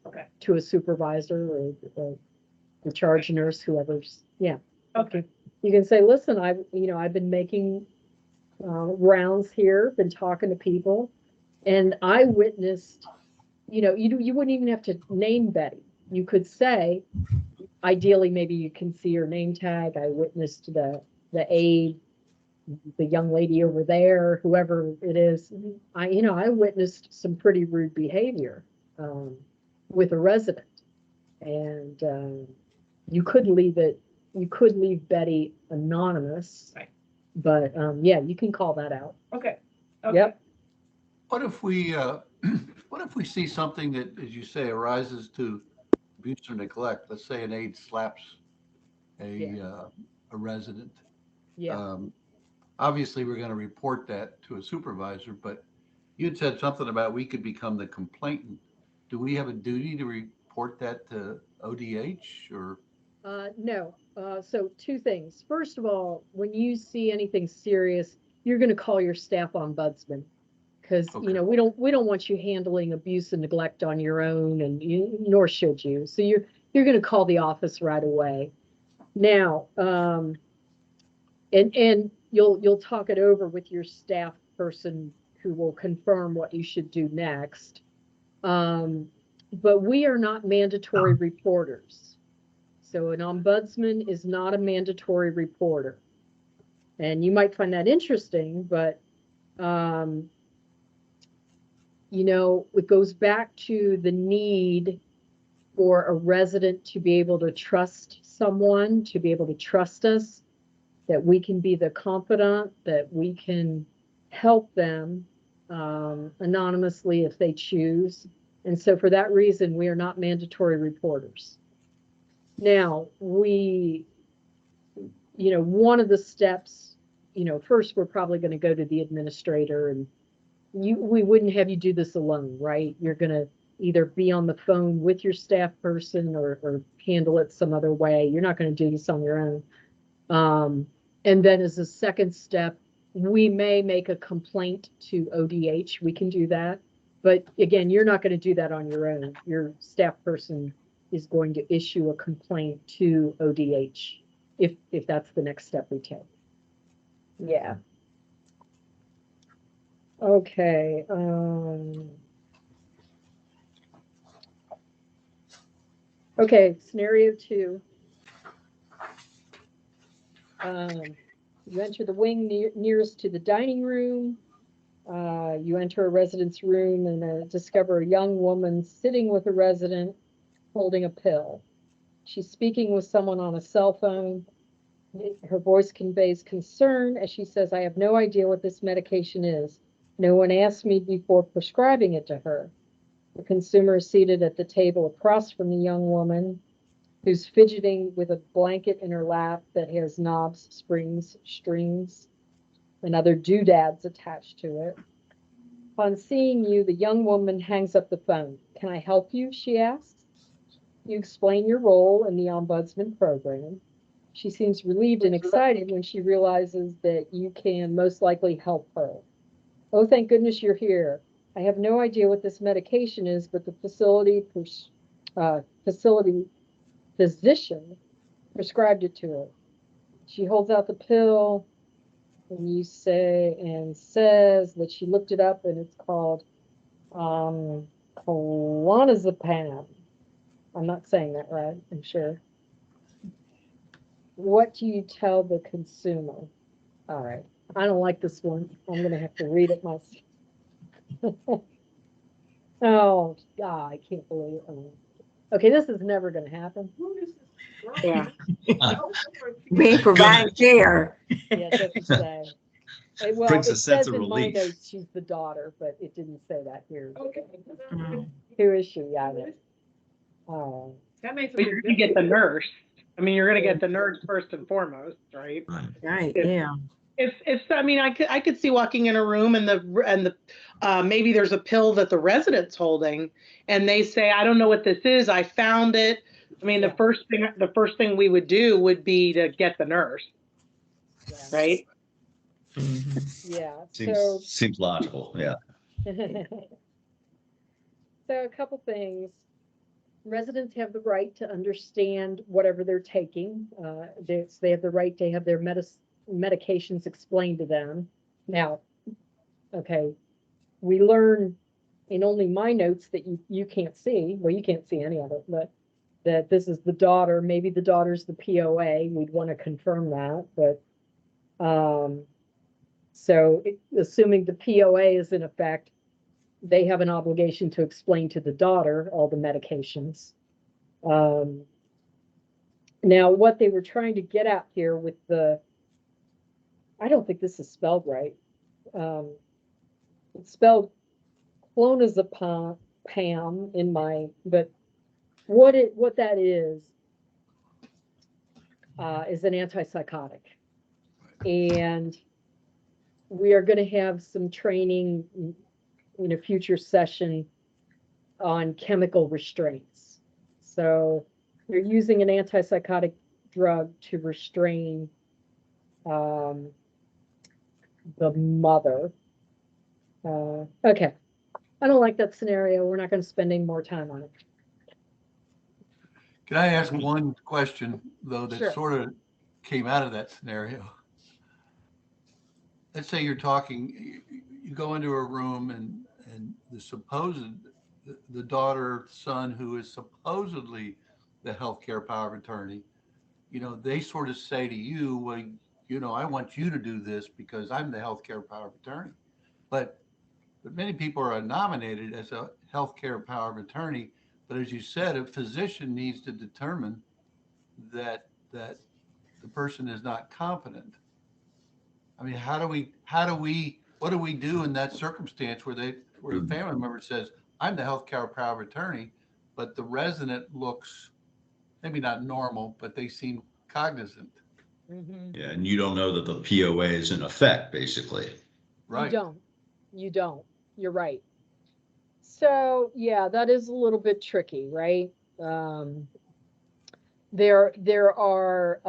Okay. to a supervisor or the charge nurse, whoever's, yeah. Okay. You can say, listen, I've been making rounds here, been talking to people, and I witnessed, you know, you wouldn't even have to name Betty. You could say, ideally, maybe you can see her name tag. I witnessed the aide, the young lady over there, whoever it is. I witnessed some pretty rude behavior with a resident, and you could leave Betty anonymous. Right. But yeah, you can call that out. Okay. Okay. Yep. What if we, what if we see something that, as you say, arises to abuse or neglect? Let's say an aide slaps a resident. Yeah. Obviously, we're going to report that to a supervisor, but you had said something about we could become the complainant. Do we have a duty to report that to ODH or? No. So two things. First of all, when you see anything serious, you're going to call your staff ombudsman. Because, Okay. you know, we don't want you handling abuse and neglect on your own, and nor should you. So you're going to call the office right away. Now, and you'll talk it over with your staff person who will confirm what you should do next. But we are not mandatory reporters. So an ombudsman is not a mandatory reporter. And you might find that interesting, but you know, it goes back to the need for a resident to be able to trust someone, to be able to trust us, that we can be the confidant, that we can help them anonymously if they choose. And so for that reason, we are not mandatory reporters. Now, you know, one of the steps, you know, first we're probably going to go to the administrator, and we wouldn't have you do this alone, right? You're going to either be on the phone with your staff person or handle it some other way. You're not going to do this on your own. And then as a second step, we may make a complaint to ODH. We can do that. But again, you're not going to do that on your own. Your staff person is going to issue a complaint to ODH if that's the next step we take. Yeah. Okay. Okay, scenario 2. You enter the wing nearest to the dining room. You enter a resident's room and discover a young woman sitting with a resident holding a pill. She's speaking with someone on a cell phone. Her voice conveys concern as she says, "I have no idea what this medication is. No one asked me before prescribing it to her." The consumer is seated at the table across from the young woman, who's fidgeting with a blanket in her lap that has knobs, springs, strings, and other doodads attached to it. Upon seeing you, the young woman hangs up the phone. "Can I help you?" she asks. You explain your role in the Ombudsman program. She seems relieved and excited when she realizes that you can most likely help her. "Oh, thank goodness you're here. I have no idea what this medication is, but the facility physician prescribed it to her." She holds out the pill, and you says that she looked it up, and it's called clonazepam. I'm not saying that right, I'm sure. What do you tell the consumer? All right, I don't like this one. I'm going to have to read it myself. Oh, God, I can't believe it. Okay, this is never going to happen. Who is this girl? Yeah. We provide care. Yeah, it doesn't say. Well, Brings it a sense says of in my relief. notes she's the daughter, but it didn't say that here. Okay. Who is she? Yeah, oh. That makes a But big you're gonna get difference. the nurse. I mean, you're gonna get the nurse first and foremost, right? Right, If- yeah. If I mean, I could see walking in a room and the maybe there's a pill that the resident's holding, and they say, "I don't know what this is. I found it." I mean, Yeah. the first thing we would do would be to get the nurse, Yeah. right? Mhm. Yeah. Seems logical, yeah. So a couple things. Residents have the right to understand whatever they're taking. They have the right to have their medications explained to them. Now, okay, we learn in only my notes that you can't see. Well, you can't see any of it, but that this is the daughter. Maybe the daughter's the POA. We'd want to confirm that, but so assuming the POA is in effect, they have an obligation to explain to the daughter all the medications. Now, what they were trying to get at here with I don't think this is spelled right. It's spelled clonazepam but what that is an antipsychotic. And we are going to have some training in a future session on chemical restraints. So they're using an antipsychotic drug to restrain the mother. Okay. I don't like that scenario. We're not going to spend any more time on it. Can I ask one question, though, that Sure. sort of came out of that scenario? Let's say you're talking, you go into a room and the daughter, son, who is supposedly the healthcare power of attorney, they sort of say to you, well, I want you to do this because I'm the healthcare power of attorney. But many people are nominated as a healthcare power of attorney. But as you said, a physician needs to determine that the person is not competent. I mean, what do we do in that circumstance where the family member says, I'm the healthcare power of attorney, but the resident looks maybe not normal, but they seem cognizant. Yeah, and you don't know that the POA is in effect, basically. Right. You don't. You're right. So yeah, that is a little bit tricky, right? There are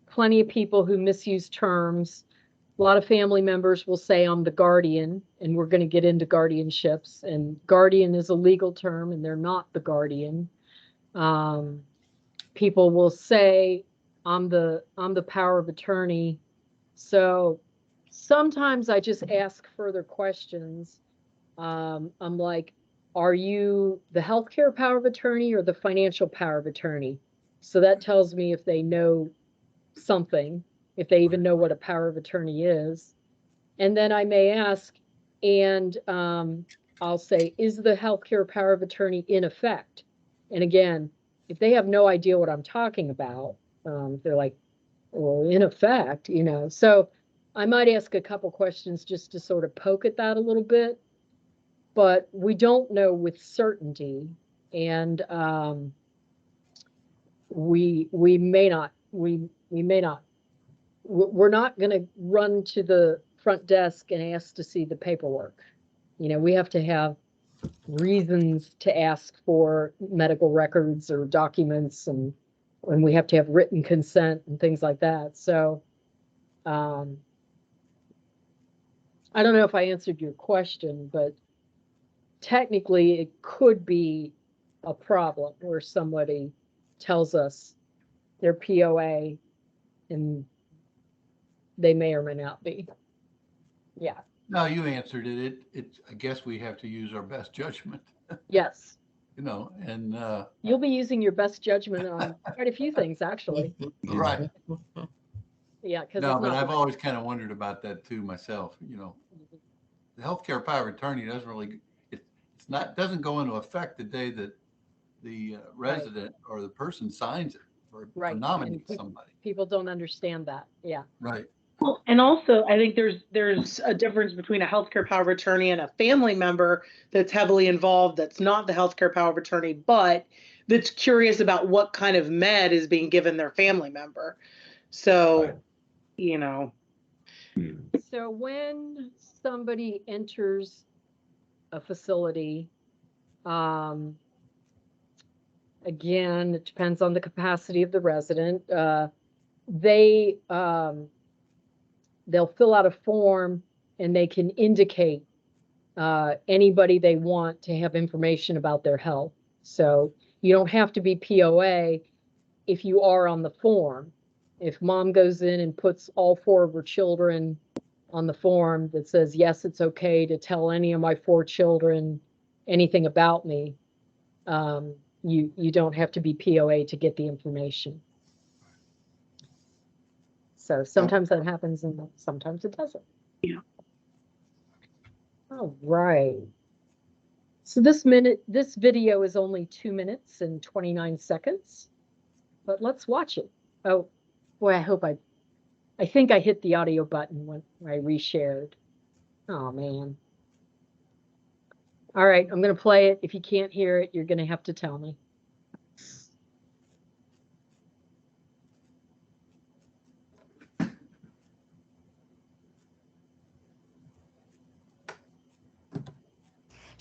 plenty of people who misuse terms. A lot of family members will say I'm the guardian, and we're going to get into guardianships. And guardian is a legal term, and they're not the guardian. People will say I'm the power of attorney. So sometimes I just ask further questions. I'm like, are you the healthcare power of attorney or the financial power of attorney? So that tells me if they know something, if they even know what a power of attorney is. And then I may ask, and I'll say, is the healthcare power of attorney in effect? And again, if they have no idea what I'm talking about, they're like, well, in effect, So I might ask a couple questions just to sort of poke at that a little bit, but we don't know with certainty, and we may not. We're not going to run to the front desk and ask to see the paperwork. We have to have reasons to ask for medical records or documents, and we have to have written consent and things like that. So I don't know if I answered your question, but technically it could be a problem where somebody tells us their POA and they may or may not be. Yeah. No, you answered it. I guess we have to use our best judgment, Yes. and You'll be using your best judgment on quite a few things, actually. right. Yeah, because No, but I've always kind of wondered about that too myself. The healthcare power of attorney doesn't go into effect the day that the resident or the person signs it or nominates somebody. People don't understand that. Yeah. Right. Well, and also I think there's a difference between a healthcare power of attorney and a family member that's heavily involved, that's not the healthcare power of attorney, but that's curious about what kind of med is being given their family member. So, So when somebody enters a facility, again, it depends on the capacity of the resident. They'll fill out a form and they can indicate anybody they want to have information about their health. So you don't have to be POA if you are on the form. If mom goes in and puts all 4 of her children on the form that says, yes, it's okay to tell any of my 4 children anything about me, you don't have to be POA to get the information. So sometimes that happens and sometimes it doesn't. Yeah. All right. So this video is only 2 minutes and 29 seconds, but let's watch it. Oh, boy, I think I hit the audio button when I reshared. Oh, man. All right, I'm going to play it. If you can't hear it, you're going to have to tell me.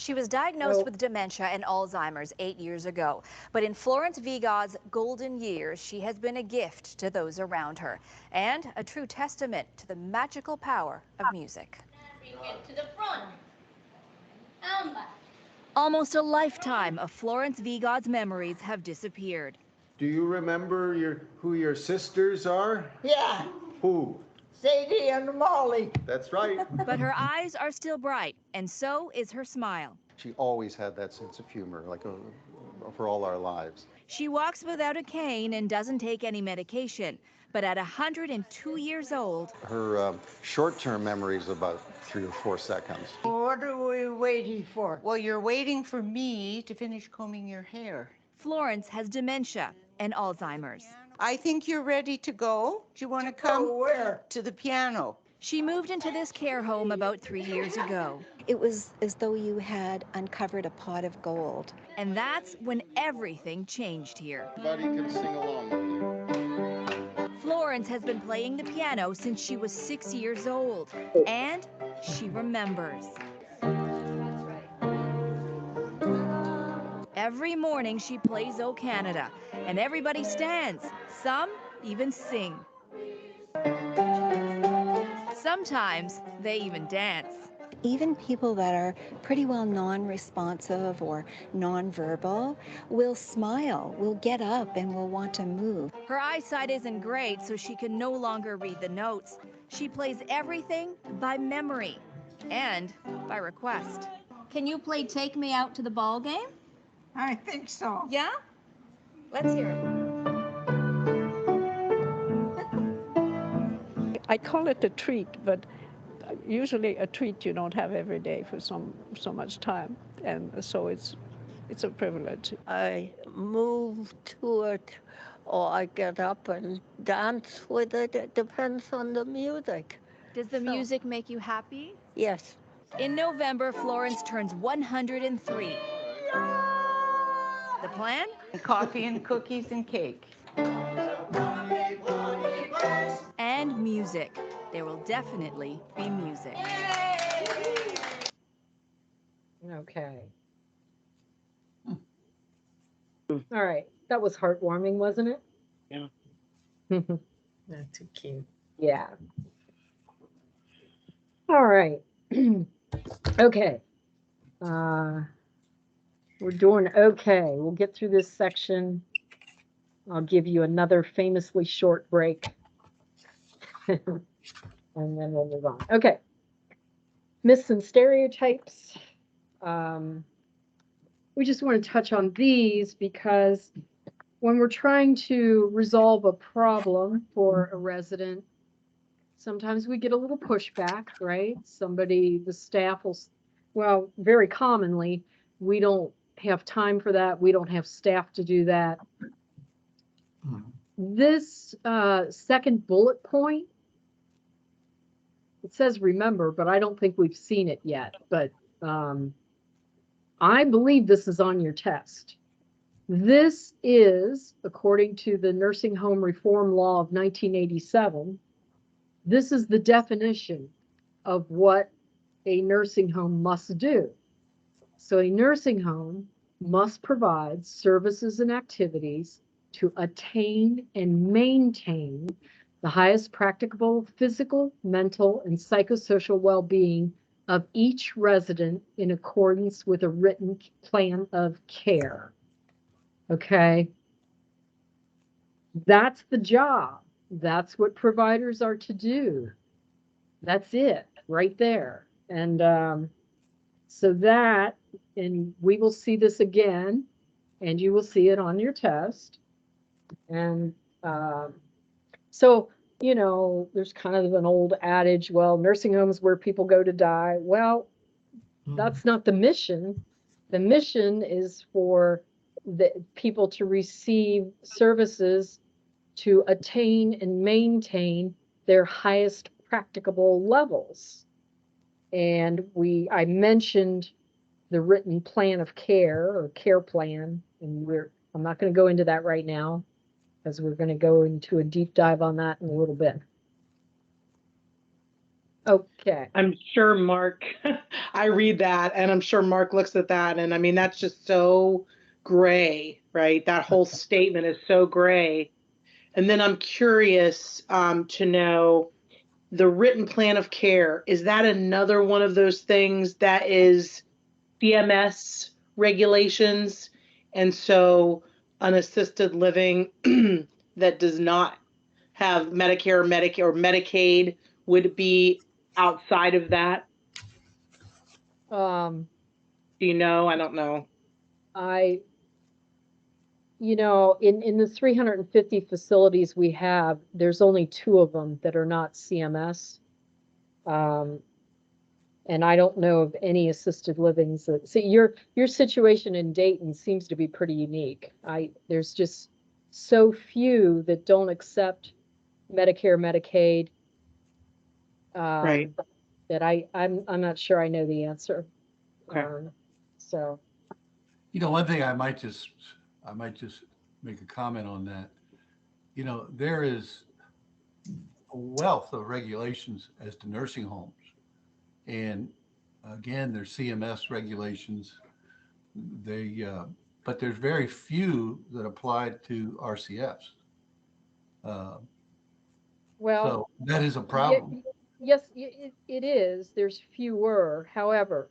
She was diagnosed with dementia and Alzheimer's 8 years ago. But in Florence Vigod's golden years, she has been a gift to those around her and a true testament to the magical power of music. Almost a lifetime of Florence Vigod's memories have disappeared. Do you remember who your sisters are? Yeah, Who? Sadie and Molly. That's right. But her eyes are still bright, and so is her smile. She always had that sense of humor, for all our lives. She walks without a cane and doesn't take any medication. But at 102 years old, Her short-term memory is about 3 or 4 seconds. What are we waiting for? Well, you're waiting for me to finish combing your hair. Florence has dementia and Alzheimer's. I think you're ready to go. Do you want to come? Go where? To the piano. She moved into this care home about 3 years ago. It was as though you had uncovered a pot of gold. And that's when everything changed here. Everybody can sing along with you. Florence has been playing the piano since she was 6 years old. And she remembers. Every morning she plays O Canada, and everybody stands. Some even sing. Sometimes they even dance. Even people that are pretty well non-responsive or non-verbal will smile, will get up and will want to move. Her eyesight isn't great, so she can no longer read the notes. She plays everything by memory and by request. Can you play Take Me Out to the Ball Game? I think so. Yeah? Let's hear it. I call it a treat, but usually a treat you don't have every day for so much time, and so it's a privilege. I move to it, or I get up and dance with it. It depends on the music. Does the music make you happy? Yes. In November, Florence turns 103. The plan? Coffee and cookies and cake. And music. There will definitely be music. Okay. All right. That was heartwarming, wasn't it? Yeah. Not too cute. Yeah. All right. Okay. We're doing okay. We'll get through this section. I'll give you another famously short break. And then we'll move on. Okay. Myths and stereotypes. We just want to touch on these because when we're trying to resolve a problem for a resident, sometimes we get a little pushback, right? The staff will, well, very commonly, we don't have time for that. We don't have staff to do that. This second bullet point, it says remember, but I don't think we've seen it yet. But I believe this is on your test. This is, according to the Nursing Home Reform Law of 1987, this is the definition of what a nursing home must do. So a nursing home must provide services and activities to attain and maintain the highest practicable physical, mental, and psychosocial well-being of each resident in accordance with a written plan of care. Okay? That's the job. That's what providers are to do. That's it, right there. And so that, and we will see this again, and you will see it on your test. And so, you know, there's kind of an old adage, well, nursing homes where people go to die. Well, that's not the mission. The mission is for the people to receive services to attain and maintain their highest practicable levels. And I mentioned the written plan of care or care plan, and I'm not going to go into that right now because we're going to go into a deep dive on that in a little bit. Okay. I'm sure Mark, I read that and I'm sure Mark looks at that, and I mean, that's just so gray, right? That whole statement is so gray. And then I'm curious to know, the written plan of care, is that another one of those things that is CMS regulations? And so an assisted living that does not have Medicare, Medicaid, or Medicaid would be outside of that? Um, Do you know? I don't know. I, in the 350 facilities we have, there's only 2 of them that are not CMS. And I don't know of any assisted livings that, see, your situation in Dayton seems to be pretty unique. There's just so few that don't accept Medicare, Medicaid, Right. that I'm not sure I know the answer. Okay. So, One thing I might just make a comment on that. There is a wealth of regulations as to nursing homes. And again, there's CMS regulations. But there's very few that apply to RCFs. well, So that is a problem. yes, it is. There's fewer. However,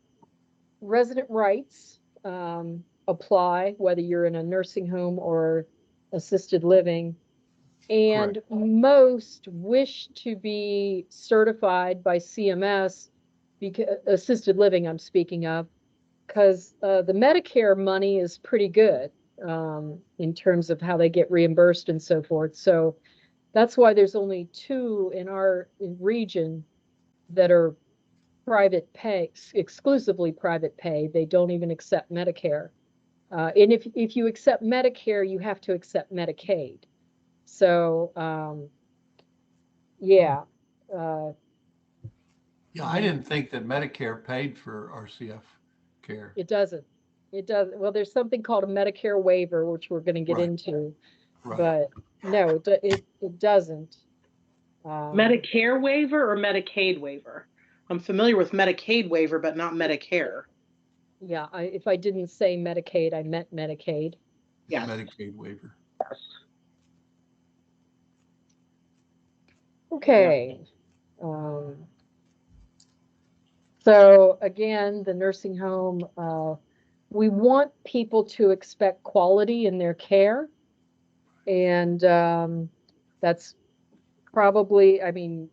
resident rights apply whether you're in a nursing home or assisted living. And most wish to be certified by CMS, because assisted living I'm speaking of, because the Medicare money is pretty good in terms of how they get reimbursed and so forth. So that's why there's only 2 in our region that are private pay, exclusively private pay. They don't even accept Medicare. And if you accept Medicare, you have to accept Medicaid. So, yeah. Yeah, I didn't think that Medicare paid for RCF care. It doesn't. It does. Well, there's something called a Medicare waiver, which we're going to get into, but no, it doesn't. Medicare waiver or Medicaid waiver? I'm familiar with Medicaid waiver, but not Medicare. Yeah, if I didn't say Medicaid, I meant Medicaid. Yes. Medicaid waiver. Okay. So again, the nursing home, we want people to expect quality in their care. And that's probably, I mean,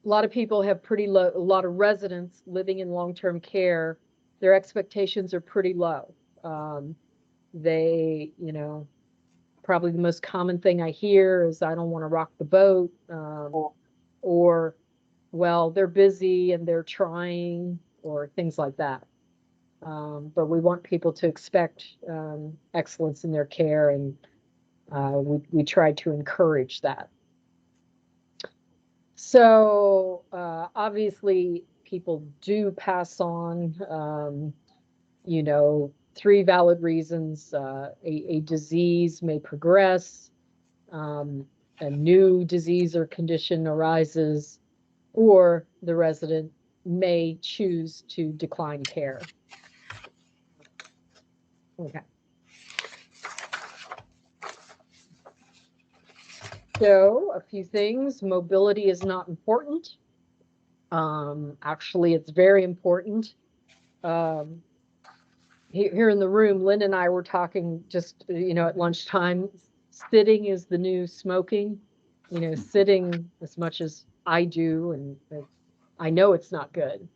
a lot of people have a lot of residents living in long-term care. Their expectations are pretty low. They, probably the most common thing I hear is, I don't want to rock the boat, or, well, they're busy and they're trying, or things like that. But we want people to expect excellence in their care, and we try to encourage that. So obviously people do pass on, 3 valid reasons. A disease may progress, a new disease or condition arises, or the resident may choose to decline care. Okay. So a few things. Mobility is not important. Actually, it's very important. Here in the room, Lynn and I were talking just, at lunchtime. Sitting is the new smoking. Sitting as much as I do, and I know it's not good.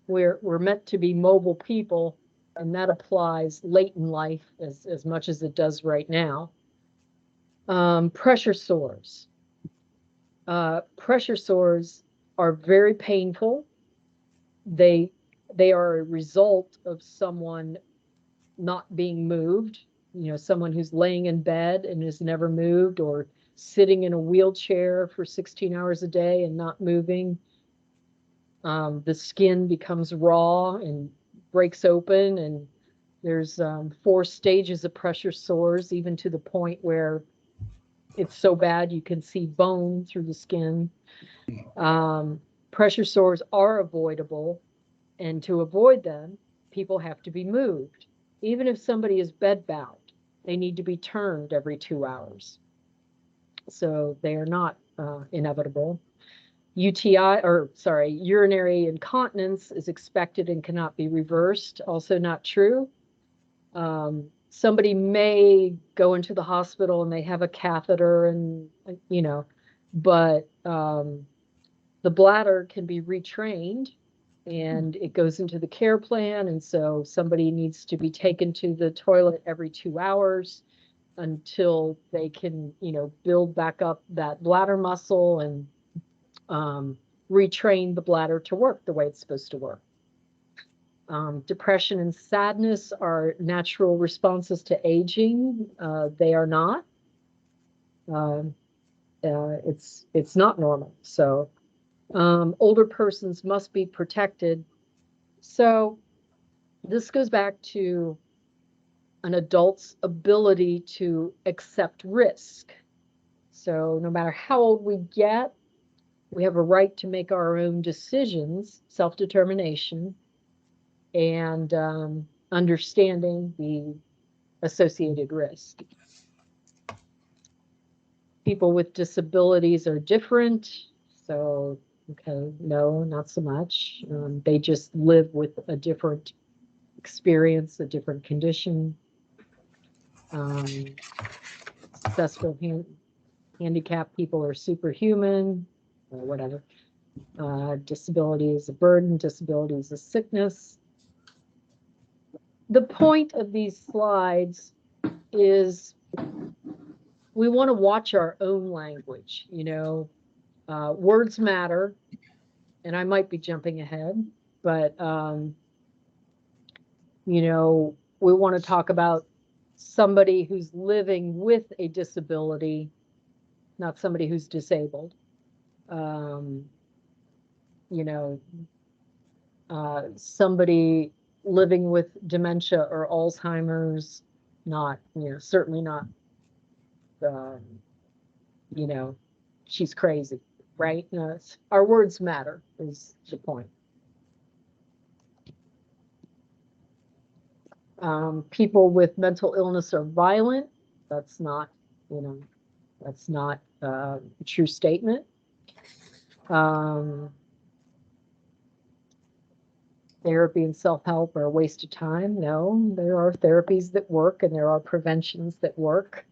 We're meant to be mobile people, and that applies late in life as much as it does right now. Pressure sores. Pressure sores are very painful. They are a result of someone not being moved, someone who's laying in bed and has never moved, or sitting in a wheelchair for 16 hours a day and not moving. The skin becomes raw and breaks open, and there's 4 stages of pressure sores, even to the point where it's so bad you can see bone through the skin. Pressure sores are avoidable, and to avoid them, people have to be moved. Even if somebody is bedbound, they need to be turned every 2 hours. So they are not inevitable. Urinary incontinence is expected and cannot be reversed. Also not true. Somebody may go into the hospital and they have a catheter and, but the bladder can be retrained and it goes into the care plan. And so somebody needs to be taken to the toilet every 2 hours until they can, build back up that bladder muscle and retrain the bladder to work the way it's supposed to work. Depression and sadness are natural responses to aging. They are not. It's not normal. So older persons must be protected. So this goes back to an adult's ability to accept risk. So no matter how old we get, we have a right to make our own decisions, self-determination, and understanding the associated risk. People with disabilities are different. So, okay, no, not so much. They just live with a different experience, a different condition. Successful handicapped people are superhuman, or whatever. Disability is a burden, disability is a sickness. The point of these slides is we want to watch our own language, words matter, and I might be jumping ahead, but, we want to talk about somebody who's living with a disability, not somebody who's disabled. Somebody living with dementia or Alzheimer's, not, certainly not, she's crazy, right? Our words matter is the point. People with mental illness are violent. That's not, that's not a true statement. Therapy and self-help are a waste of time. No, there are therapies that work and there are preventions that work.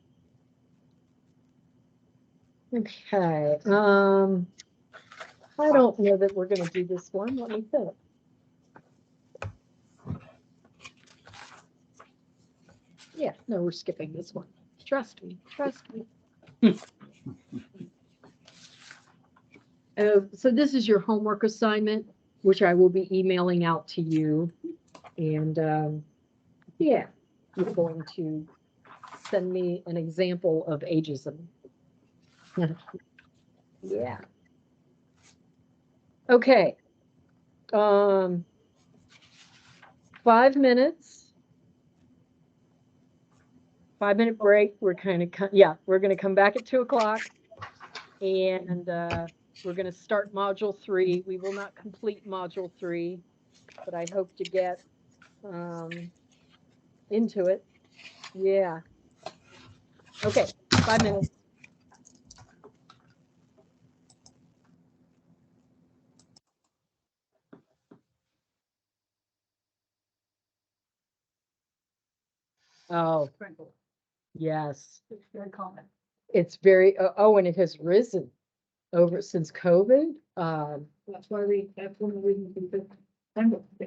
Okay. I don't know that we're going to do this one. Let me think. Yeah, no, we're skipping this one. Trust me, trust me. So this is your homework assignment, which I will be emailing out to you. And yeah, you're going to send me an example of ageism. Yeah. Okay. 5 minutes. 5-minute break. We're kind of, we're going to come back at 2 o'clock and we're going to start module 3. We will not complete module 3, but I hope to get into it. Yeah. Okay. 5 minutes. Oh, yes. It's very common. It's very, and it has risen over since COVID. That's one of the reasons we took they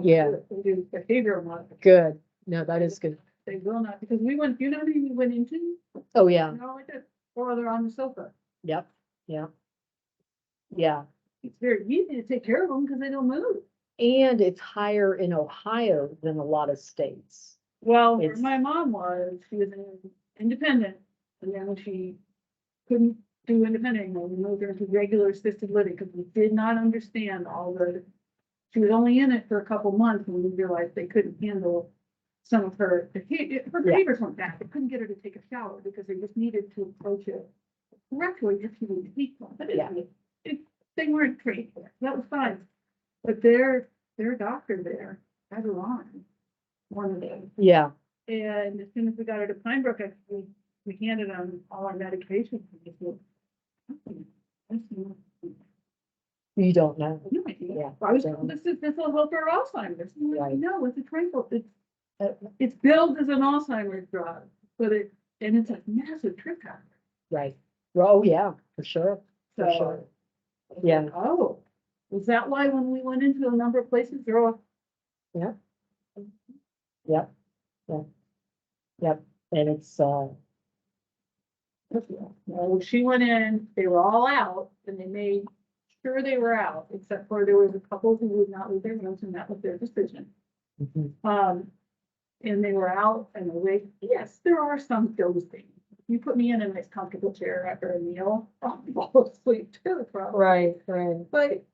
Yeah. They do behavioral modification. Good. No, that is good. They will not, because we went, who we went into? Oh, yeah. Like that, or they're on the sofa. Yep. Yeah. Yeah. It's very easy to take care of them because they don't move. And it's higher in Ohio than a lot of states. Well, where my mom was, she was independent, and then she couldn't do independent anymore. We moved her into regular assisted living because we did not understand she was only in it for a couple months when we realized they couldn't handle some of her behaviors weren't bad. They couldn't get her to take a shower because they just needed to approach it correctly if she would speak. But they weren't trained. That was fine. But their doctor there had her on one of them. Yeah. And as soon as we got her to Pine Brook, we handed them all our medications. You don't know. No idea. Yeah. I was, this will help our Alzheimer's. Right. No, it's a tranquil, it's billed as an Alzheimer's drug, but and it's a massive trip hazard. Right. Oh, yeah, for sure. For So, sure. Yeah. oh, is that why when we went into a number of places, they're all, Yep. Yep. Yep. Yep. And it's, well, she went in, they were all out, and they made sure they were out, except for there was a couple who would not leave their rooms, and that was their decision. mhm. And they were out and awake. Yes, there are some those things. You put me in a nice comfortable chair after a meal, I'll fall asleep too, probably. Right, right. But it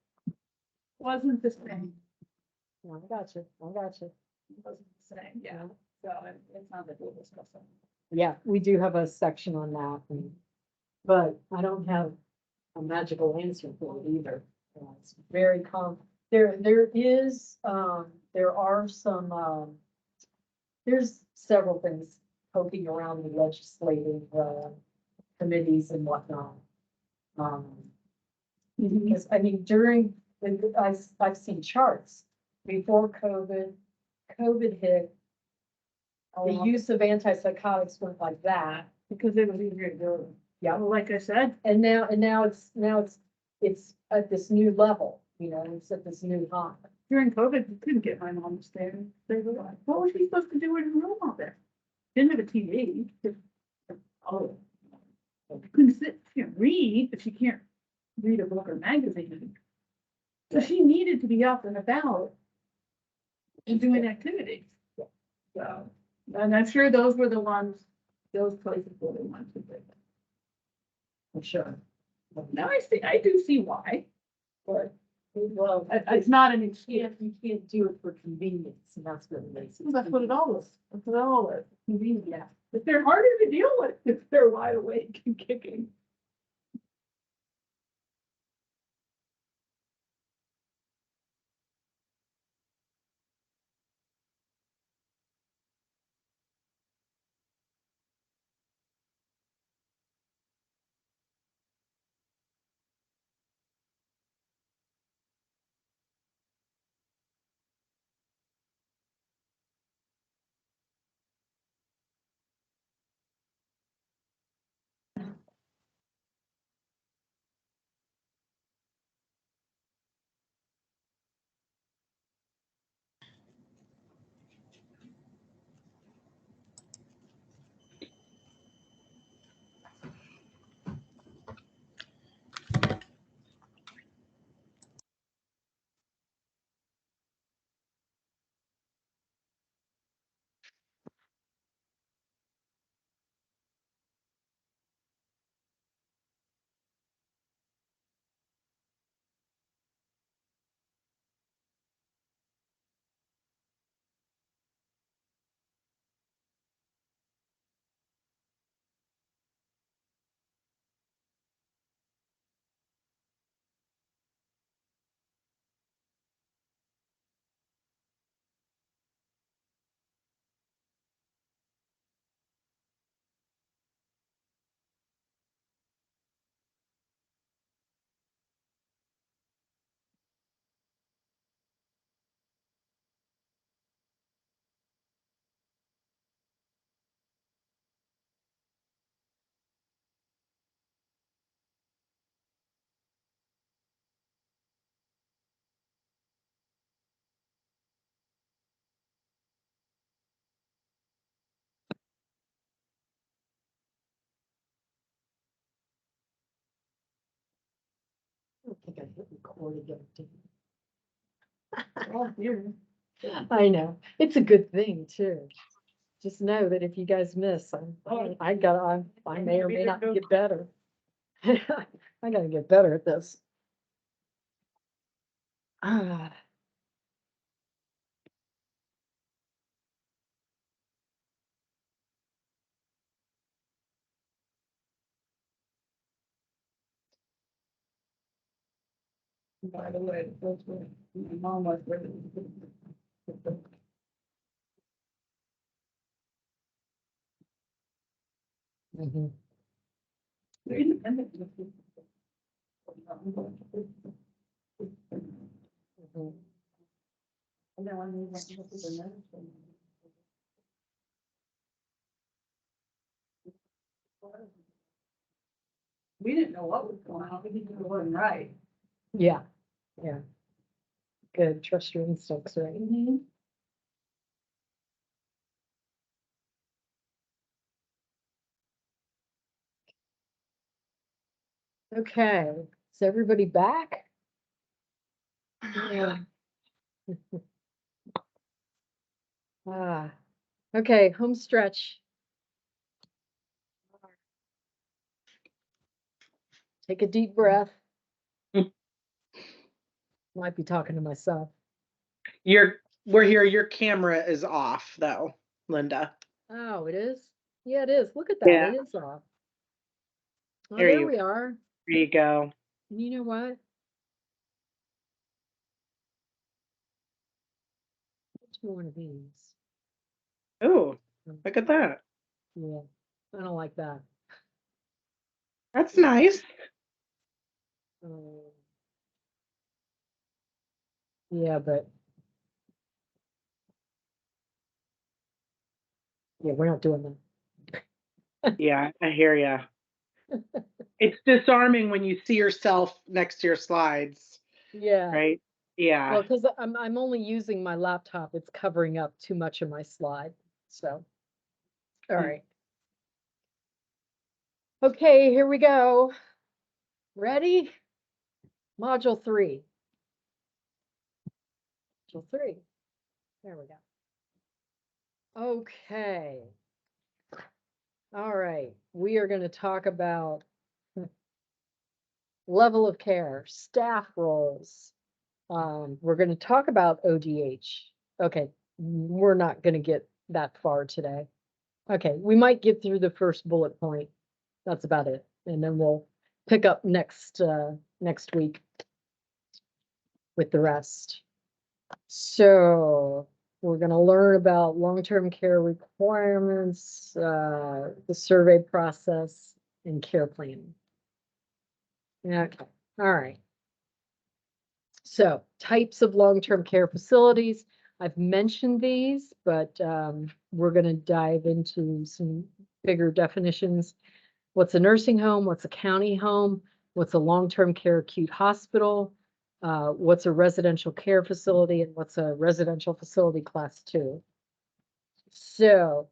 wasn't the same. I got you. I got you. It wasn't the same, yeah. So it's not that we'll discuss it. Yeah, we do have a section on that, but I don't have a magical answer for it either. It's very there is, there are some, there's several things poking around the legislative, committees and whatnot. Because, I mean, I've seen charts before COVID hit, the use of antipsychotics went like that. Because it was easier to do. Yeah. Well, like I said, And now it's at this new level, it's at this new high. during COVID, you couldn't get my mom to stay. They were like, what was she supposed to do in her room all day? Didn't have a TV. Oh. You couldn't sit, you can't read, but you can't read a book or magazine. So she needed to be up and about and doing activities. So, and I'm sure those were the ones, those places were the ones who did it. I'm sure. Now I do see why, but Well, it's not an excuse. you can't do it for convenience, and that's what it makes it. That's what it all is. That's what it all is. Yeah. But they're harder to deal with if they're wide awake and kicking. I don't think I hit record again. did Oh, dear. I know. It's a good thing too. Just know that if you guys miss, I may or may not get better. I gotta get better at this. Ah, By the way, that's what my mom was really. mhm. They're independent. We didn't know what was going on, we didn't know what was right. Yeah, yeah. Good, trust your instincts, right? Okay, is everybody back? Yeah. Ah, okay, home stretch. Take a deep breath. Might be talking to myself. We're here. Your camera is off though, Linda. Oh, it is? Yeah, it is. Look at that. Yeah. It is off. Oh, There there you- we are. There you go. And you know what? Let's do one of these. Oh, look at that. Yeah, I don't like that. That's nice. Yeah, but yeah, we're not doing that. Yeah, I hear ya. It's disarming when you see yourself next to your slides, Yeah. right? Yeah. Well, because I'm only using my laptop, it's covering up too much of my slide. So, all right. Okay, here we go. Ready? Module 3. Module 3. There we go. Okay. All right. We are going to talk about level of care, staff roles. We're going to talk about ODH. Okay. We're not going to get that far today. Okay. We might get through the first bullet point. That's about it. And then we'll pick up next week with the rest. So we're going to learn about long-term care requirements, the survey process, and care planning. Okay, all right. So types of long-term care facilities. I've mentioned these, but we're going to dive into some bigger definitions. What's a nursing home? What's a county home? What's a long-term care acute hospital? What's a residential care facility? And what's a residential facility class 2? So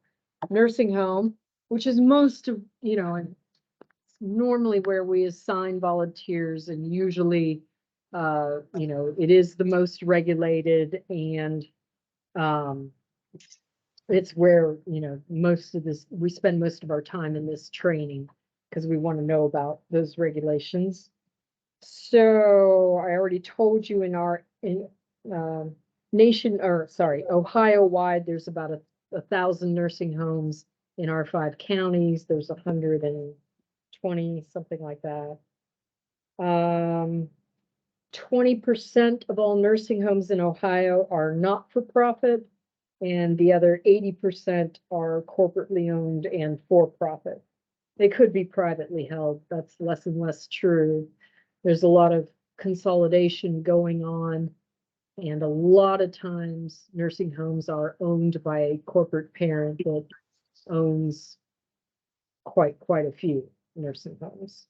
nursing home, which is most of, and normally where we assign volunteers, and usually, it is the most regulated, and it's where, most of this, we spend most of our time in this training because we want to know about those regulations. So I already told you in our Ohio-wide, there's about 1,000 nursing homes in our 5 counties. There's 120, something like that. 20% of all nursing homes in Ohio are not-for-profit, and the other 80% are corporately owned and for-profit. They could be privately held. That's less and less true. There's a lot of consolidation going on, and a lot of times nursing homes are owned by a corporate parent that owns quite a few nursing homes.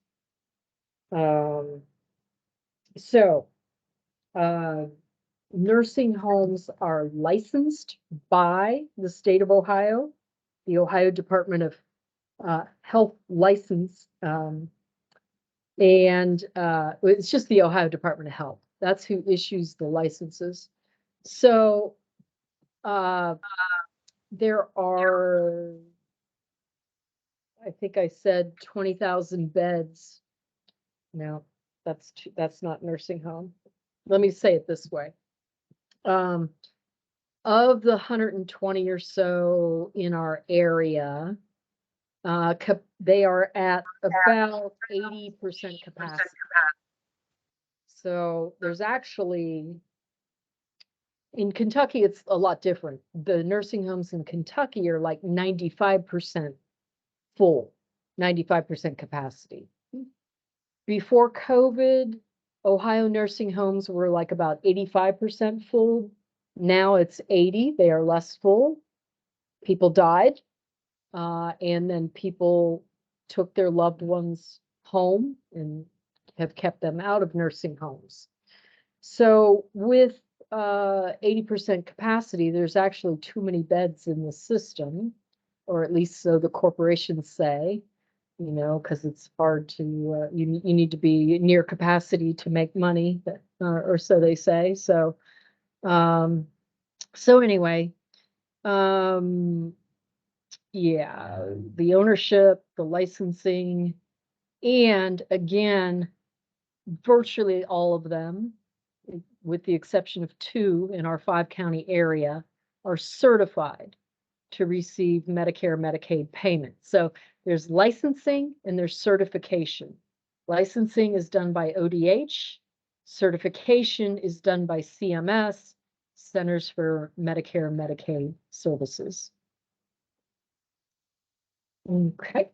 Nursing homes are licensed by the state of Ohio, the Ohio Department of Health license, and it's just the Ohio Department of Health. That's who issues the licenses. So there are, I think I said 20,000 beds. No, that's not nursing home. Let me say it this way. Of the 120 or so in our area, they are at about 80% capacity. So there's actually, in Kentucky, it's a lot different. The nursing homes in Kentucky are like 95% full, 95% capacity. Before COVID, Ohio nursing homes were like about 85% full. Now it's 80. They are less full. People died, and then people took their loved ones home and have kept them out of nursing homes. So with 80% capacity, there's actually too many beds in the system, or at least so the corporations say, you know, because it's hard to, you need to be near capacity to make money, or so they say. Um, so anyway, yeah, the ownership, the licensing, and again, virtually all of them, with the exception of 2 in our 5-county area, are certified to receive Medicare, Medicaid payments. So there's licensing and there's certification. Licensing is done by ODH. Certification is done by CMS, Centers for Medicare and Medicaid Services. Okay.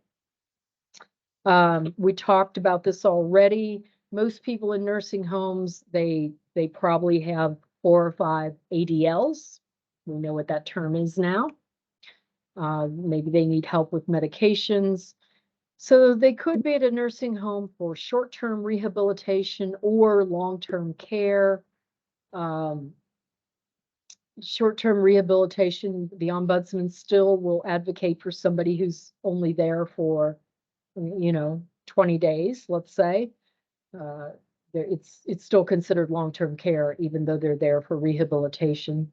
We talked about this already. Most people in nursing homes, they probably have 4 or 5 ADLs. We know what that term is now. Maybe they need help with medications. So they could be at a nursing home for short-term rehabilitation or long-term care. Short-term rehabilitation, the ombudsman still will advocate for somebody who's only there for, 20 days, let's say. It's still considered long-term care, even though they're there for rehabilitation.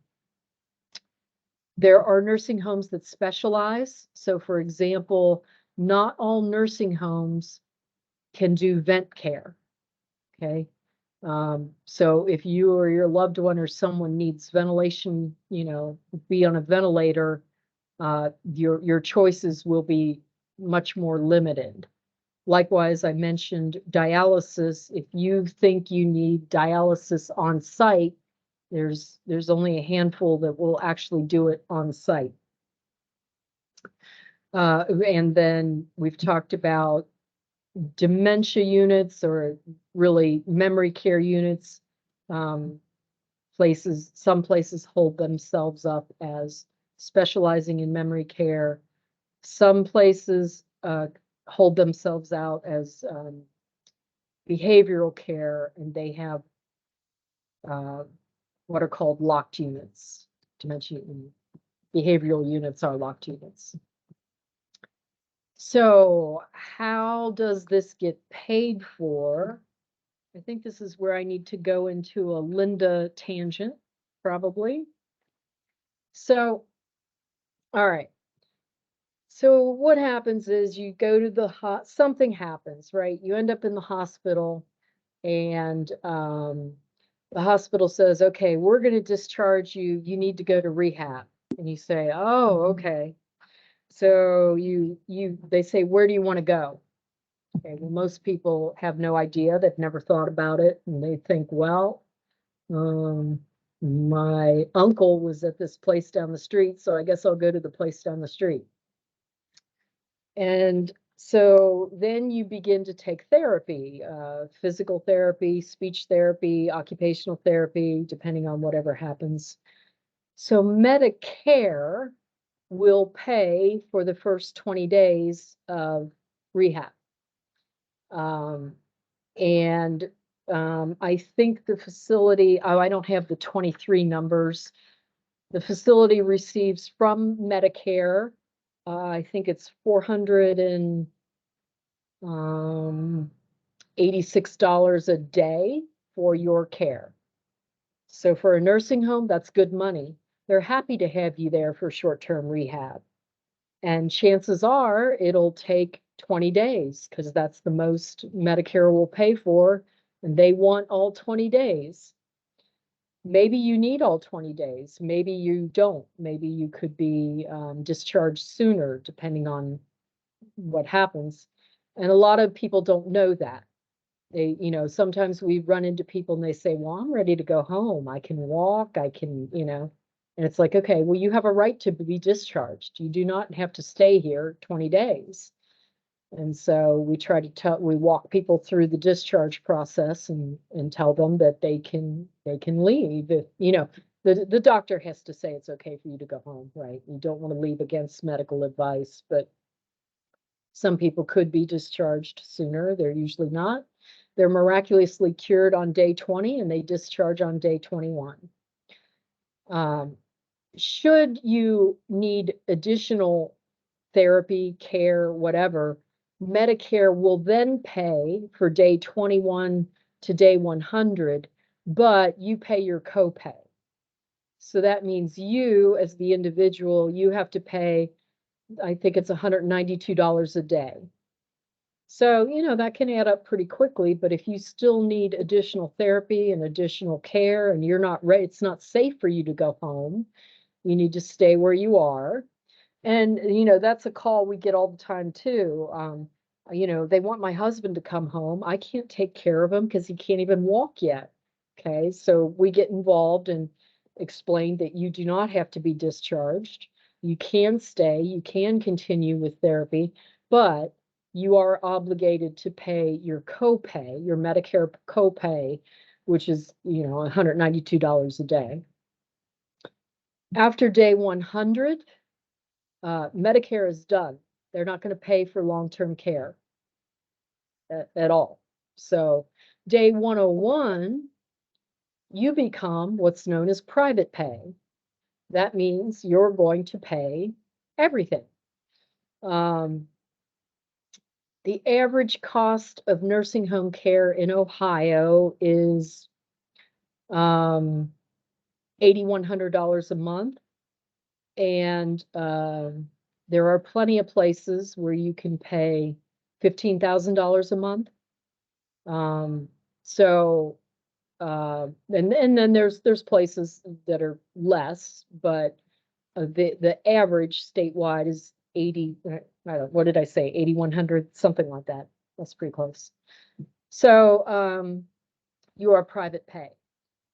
There are nursing homes that specialize. So for example, not all nursing homes can do vent care, okay? So if you or your loved one or someone needs ventilation, be on a ventilator, your choices will be much more limited. Likewise, I mentioned dialysis. If you think you need dialysis on site, there's only a handful that will actually do it on site. And then we've talked about dementia units, or really memory care units. Some places hold themselves up as specializing in memory care. Some places hold themselves out as behavioral care, and they have what are called locked units. Dementia and behavioral units are locked units. So how does this get paid for? I think this is where I need to go into a Linda tangent, probably. So, all right. So what happens is you go to something happens, right? You end up in the hospital, and the hospital says, okay, we're going to discharge you. You need to go to rehab. And you say, oh, okay. So they say, where do you want to go? Okay, well, most people have no idea. They've never thought about it. And they think, well, my uncle was at this place down the street, so I guess I'll go to the place down the street. And so then you begin to take therapy, physical therapy, speech therapy, occupational therapy, depending on whatever happens. So Medicare will pay for the first 20 days of rehab. I think the facility, I don't have the 23 numbers. The facility receives from Medicare, I think it's $486 a day for your care. So for a nursing home, that's good money. They're happy to have you there for short-term rehab. And chances are it'll take 20 days, because that's the most Medicare will pay for, and they want all 20 days. Maybe you need all 20 days. Maybe you don't. Maybe you could be discharged sooner, depending on what happens. And a lot of people don't know that. Sometimes we run into people and they say, well, I'm ready to go home. I can walk, and it's like, okay, well, you have a right to be discharged. You do not have to stay here 20 days. And so we try to tell, we walk people through the discharge process and tell them that they can leave. If, you know, the doctor has to say it's okay for you to go home, right? You don't want to leave against medical advice, but some people could be discharged sooner. They're usually not. They're miraculously cured on day 20 and they discharge on day 21. Should you need additional therapy, care, whatever, Medicare will then pay for day 21 to day 100, but you pay your copay. So that means you, as the individual, you have to pay, I think it's $192 a day. So, you know, that can add up pretty quickly, but if you still need additional therapy and additional care and you're not ready, it's not safe for you to go home, you need to stay where you are. And, you know, that's a call we get all the time too. You know, they want my husband to come home. I can't take care of him because he can't even walk yet. Okay, so we get involved and explain that you do not have to be discharged. You can stay, you can continue with therapy, but you are obligated to pay your copay, your Medicare copay, which is, you know, $192 a day. After day 100, Medicare is done. They're not going to pay for long-term care at all. So day 101, you become what's known as private pay. That means you're going to pay everything. The average cost of nursing home care in Ohio is $8,100 a month. And there are plenty of places where you can pay $15,000 a month. And then there's places that are less, but the average statewide is 80, what did I say, 8,100, something like that. That's pretty close. So you are private pay.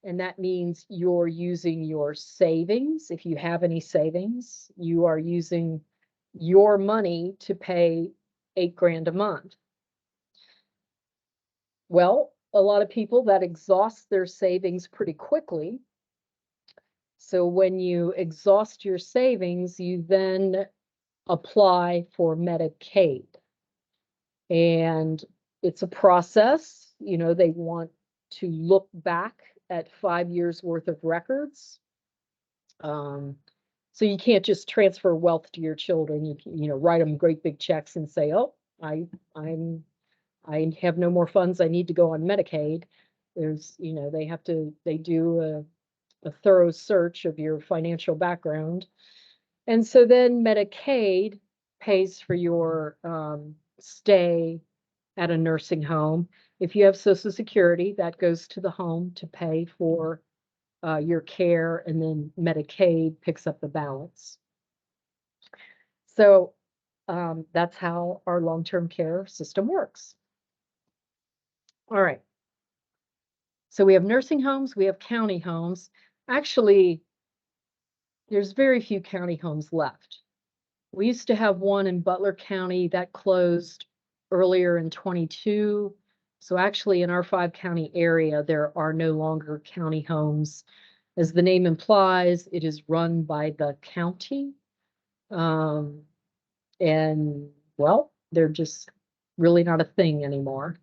And that means you're using your savings. If you have any savings, you are using your money to pay $8,000 a month. Well, a lot of people that exhaust their savings pretty quickly. So when you exhaust your savings, you then apply for Medicaid. And it's a process, you know, they want to look back at 5 years worth of records. So you can't just transfer wealth to your children. You know, write them great big checks and say, oh, I have no more funds. I need to go on Medicaid. There's, you know, they do a thorough search of your financial background. And so then Medicaid pays for your stay at a nursing home. If you have Social Security, that goes to the home to pay for your care, and then Medicaid picks up the balance. So that's how our long-term care system works. All right. So we have nursing homes, we have county homes. Actually, there's very few county homes left. We used to have one in Butler County that closed earlier in 22. So actually in our 5-county area, there are no longer county homes. As the name implies, it is run by the county. And well, they're just really not a thing anymore.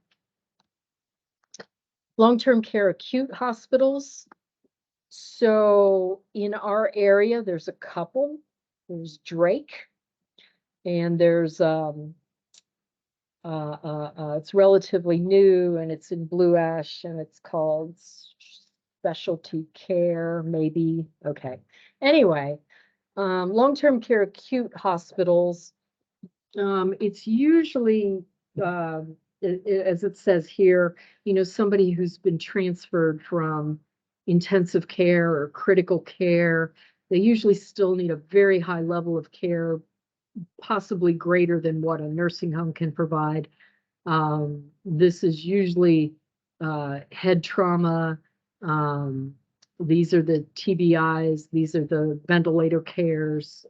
Long-term care acute hospitals. So in our area, there's a couple. There's Drake, and there's it's relatively new, and it's in Blue Ash, and it's called Specialty Care, maybe. Okay. Anyway, long-term care acute hospitals, it's usually, as it says here, you know, somebody who's been transferred from intensive care or critical care. They usually still need a very high level of care, possibly greater than what a nursing home can provide. This is usually head trauma. These are the TBIs. These are the ventilator cares.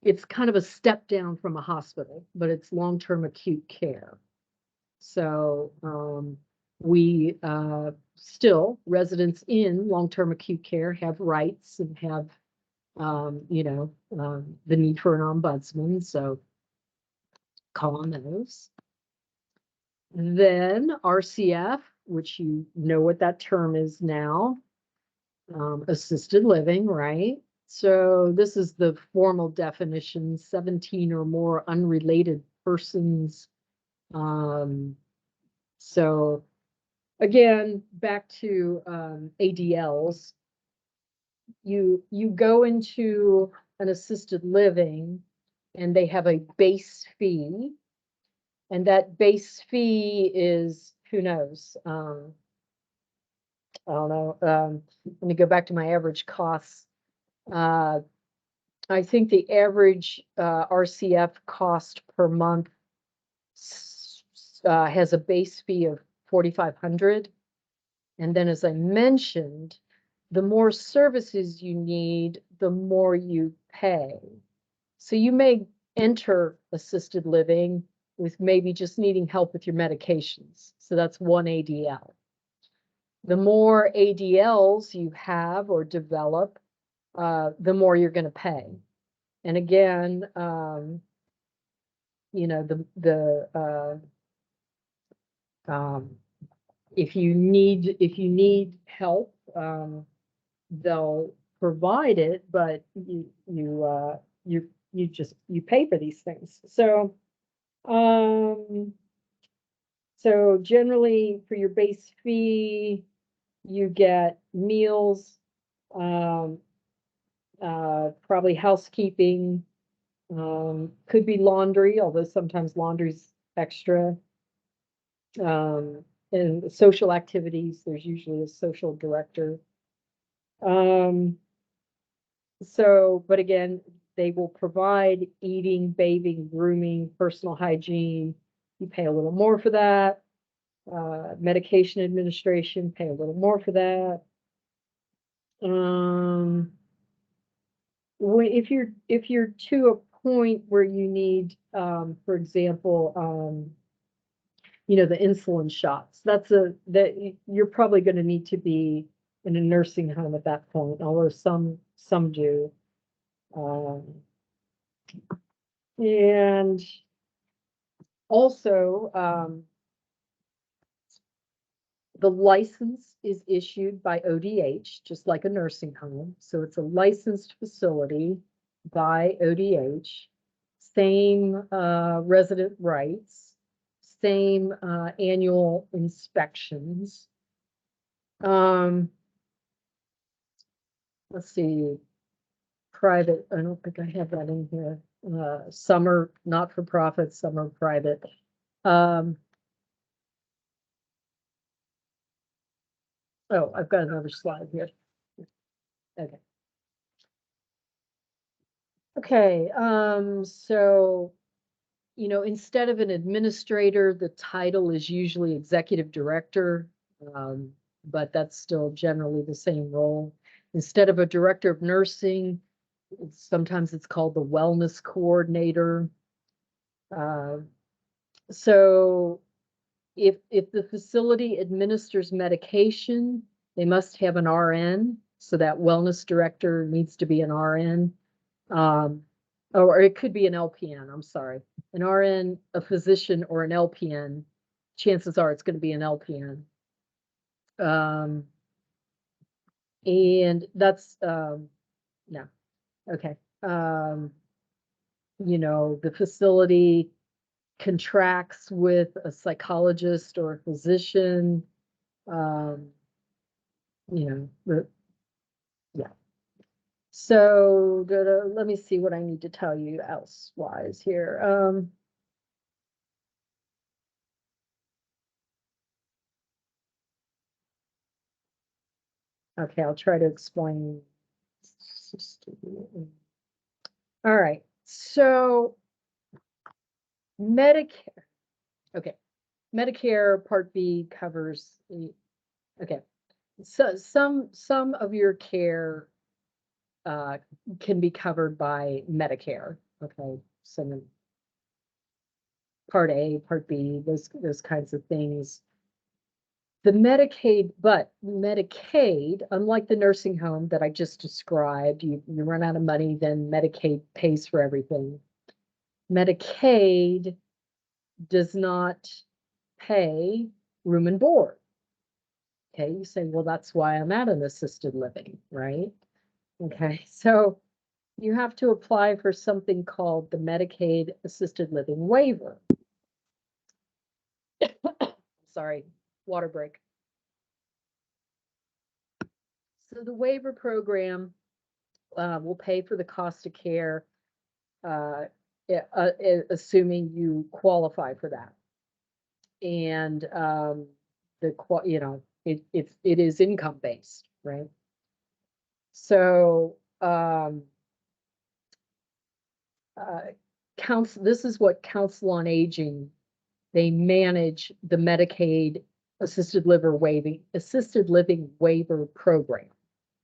it's kind of a step down from a hospital, but it's long-term acute care. So we still, residents in long-term acute care have rights and have, the need for an ombudsman. So call on those. Then RCF, which you know what that term is now, assisted living, right? So this is the formal definition: 17 or more unrelated persons. So again, back to ADLs. You go into an assisted living and they have a base fee, and that base fee is, who knows? I don't know. Let me go back to my average costs. I think the average RCF cost per month has a base fee of $4,500. And then, as I mentioned, the more services you need, the more you pay. So you may enter assisted living with maybe just needing help with your medications. So that's one ADL. The more ADLs you have or develop, the more you're going to pay. And again, if you need help, they'll provide it, but you pay for these things. So so generally for your base fee, you get meals, probably housekeeping, could be laundry, although sometimes laundry's extra. And social activities, there's usually a social director. So, but again, they will provide eating, bathing, grooming, personal hygiene. You pay a little more for that. Medication administration, pay a little more for that. If you're to a point where you need, for example, the insulin shots, that you're probably going to need to be in a nursing home at that point, although some do. And also, the license is issued by ODH, just like a nursing home. So it's a licensed facility by ODH, same resident rights, same annual inspections. Let's see, private, I don't think I have that in here. Some are not-for-profit, some are private. Oh, I've got another slide here. Okay. Okay, so, instead of an administrator, the title is usually executive director, but that's still generally the same role. Instead of a director of nursing, sometimes it's called the wellness coordinator. So if the facility administers medication, they must have an RN. So that wellness director needs to be an RN. Or it could be an LPN, I'm sorry. An RN, a physician, or an LPN. Chances are it's going to be an LPN. And that's, no, okay. The facility contracts with a psychologist or a physician, yeah. So let me see what I need to tell you elsewise here. Okay, I'll try to explain. All right, so Medicare. Okay, Medicare Part B covers okay. So some of your care can be covered by Medicare. Okay, so then Part A, Part B, those kinds of things. The Medicaid, unlike the nursing home that I just described, you run out of money, then Medicaid pays for everything. Medicaid does not pay room and board. Okay, you say, well, that's why I'm at an assisted living, right? Okay, so you have to apply for something called the Medicaid Assisted Living Waiver. Sorry, water break. So the waiver program will pay for the cost of care, assuming you qualify for that. And it is income based, right? So this is what Council on Aging, they manage the Medicaid assisted living waiver program.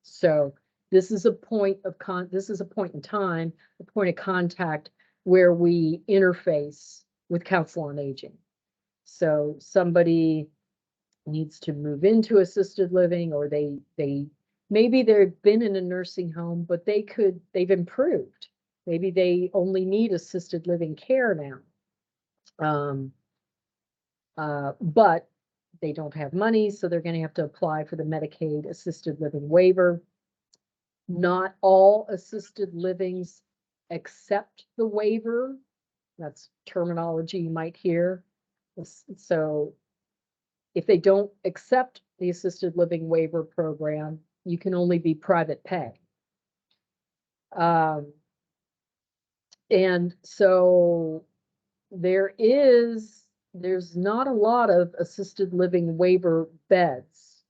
So this is a point in time, a point of contact where we interface with Council on Aging. So somebody needs to move into assisted living, or maybe they've been in a nursing home, but they've improved. Maybe they only need assisted living care now. But they don't have money, so they're going to have to apply for the Medicaid assisted living waiver. Not all assisted livings accept the waiver. That's terminology you might hear. So if they don't accept the assisted living waiver program, you can only be private pay. And so there's not a lot of assisted living waiver beds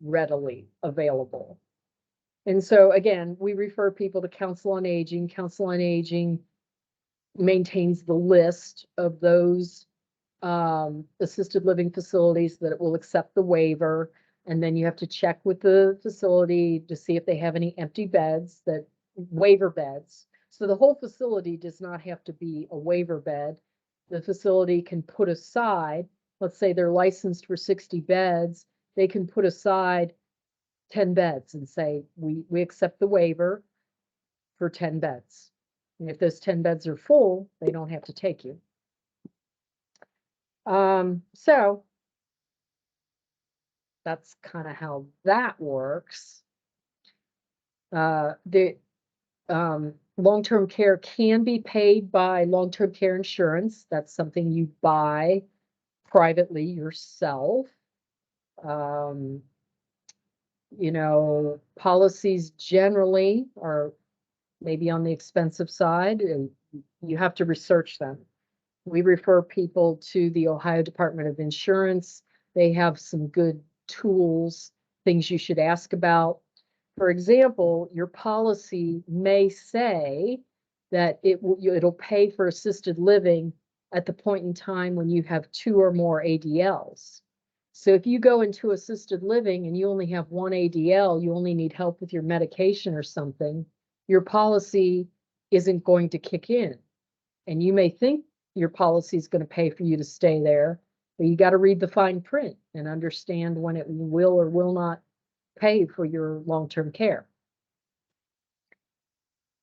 readily available. And so again, we refer people to Council on Aging. Council on Aging maintains the list of those assisted living facilities that it will accept the waiver. And then you have to check with the facility to see if they have any empty beds, waiver beds. So the whole facility does not have to be a waiver bed. The facility can put aside, let's say they're licensed for 60 beds, they can put aside 10 beds and say, we accept the waiver for 10 beds. And if those 10 beds are full, they don't have to take you. So that's kind of how that works. Long-term care can be paid by long-term care insurance. That's something you buy privately yourself. Policies generally are maybe on the expensive side, and you have to research them. We refer people to the Ohio Department of Insurance. They have some good tools, things you should ask about. For example, your policy may say that it'll pay for assisted living at the point in time when you have 2 or more ADLs. So if you go into assisted living and you only have 1 ADL, you only need help with your medication or something, your policy isn't going to kick in. And you may think your policy is going to pay for you to stay there, but you got to read the fine print and understand when it will or will not pay for your long-term care.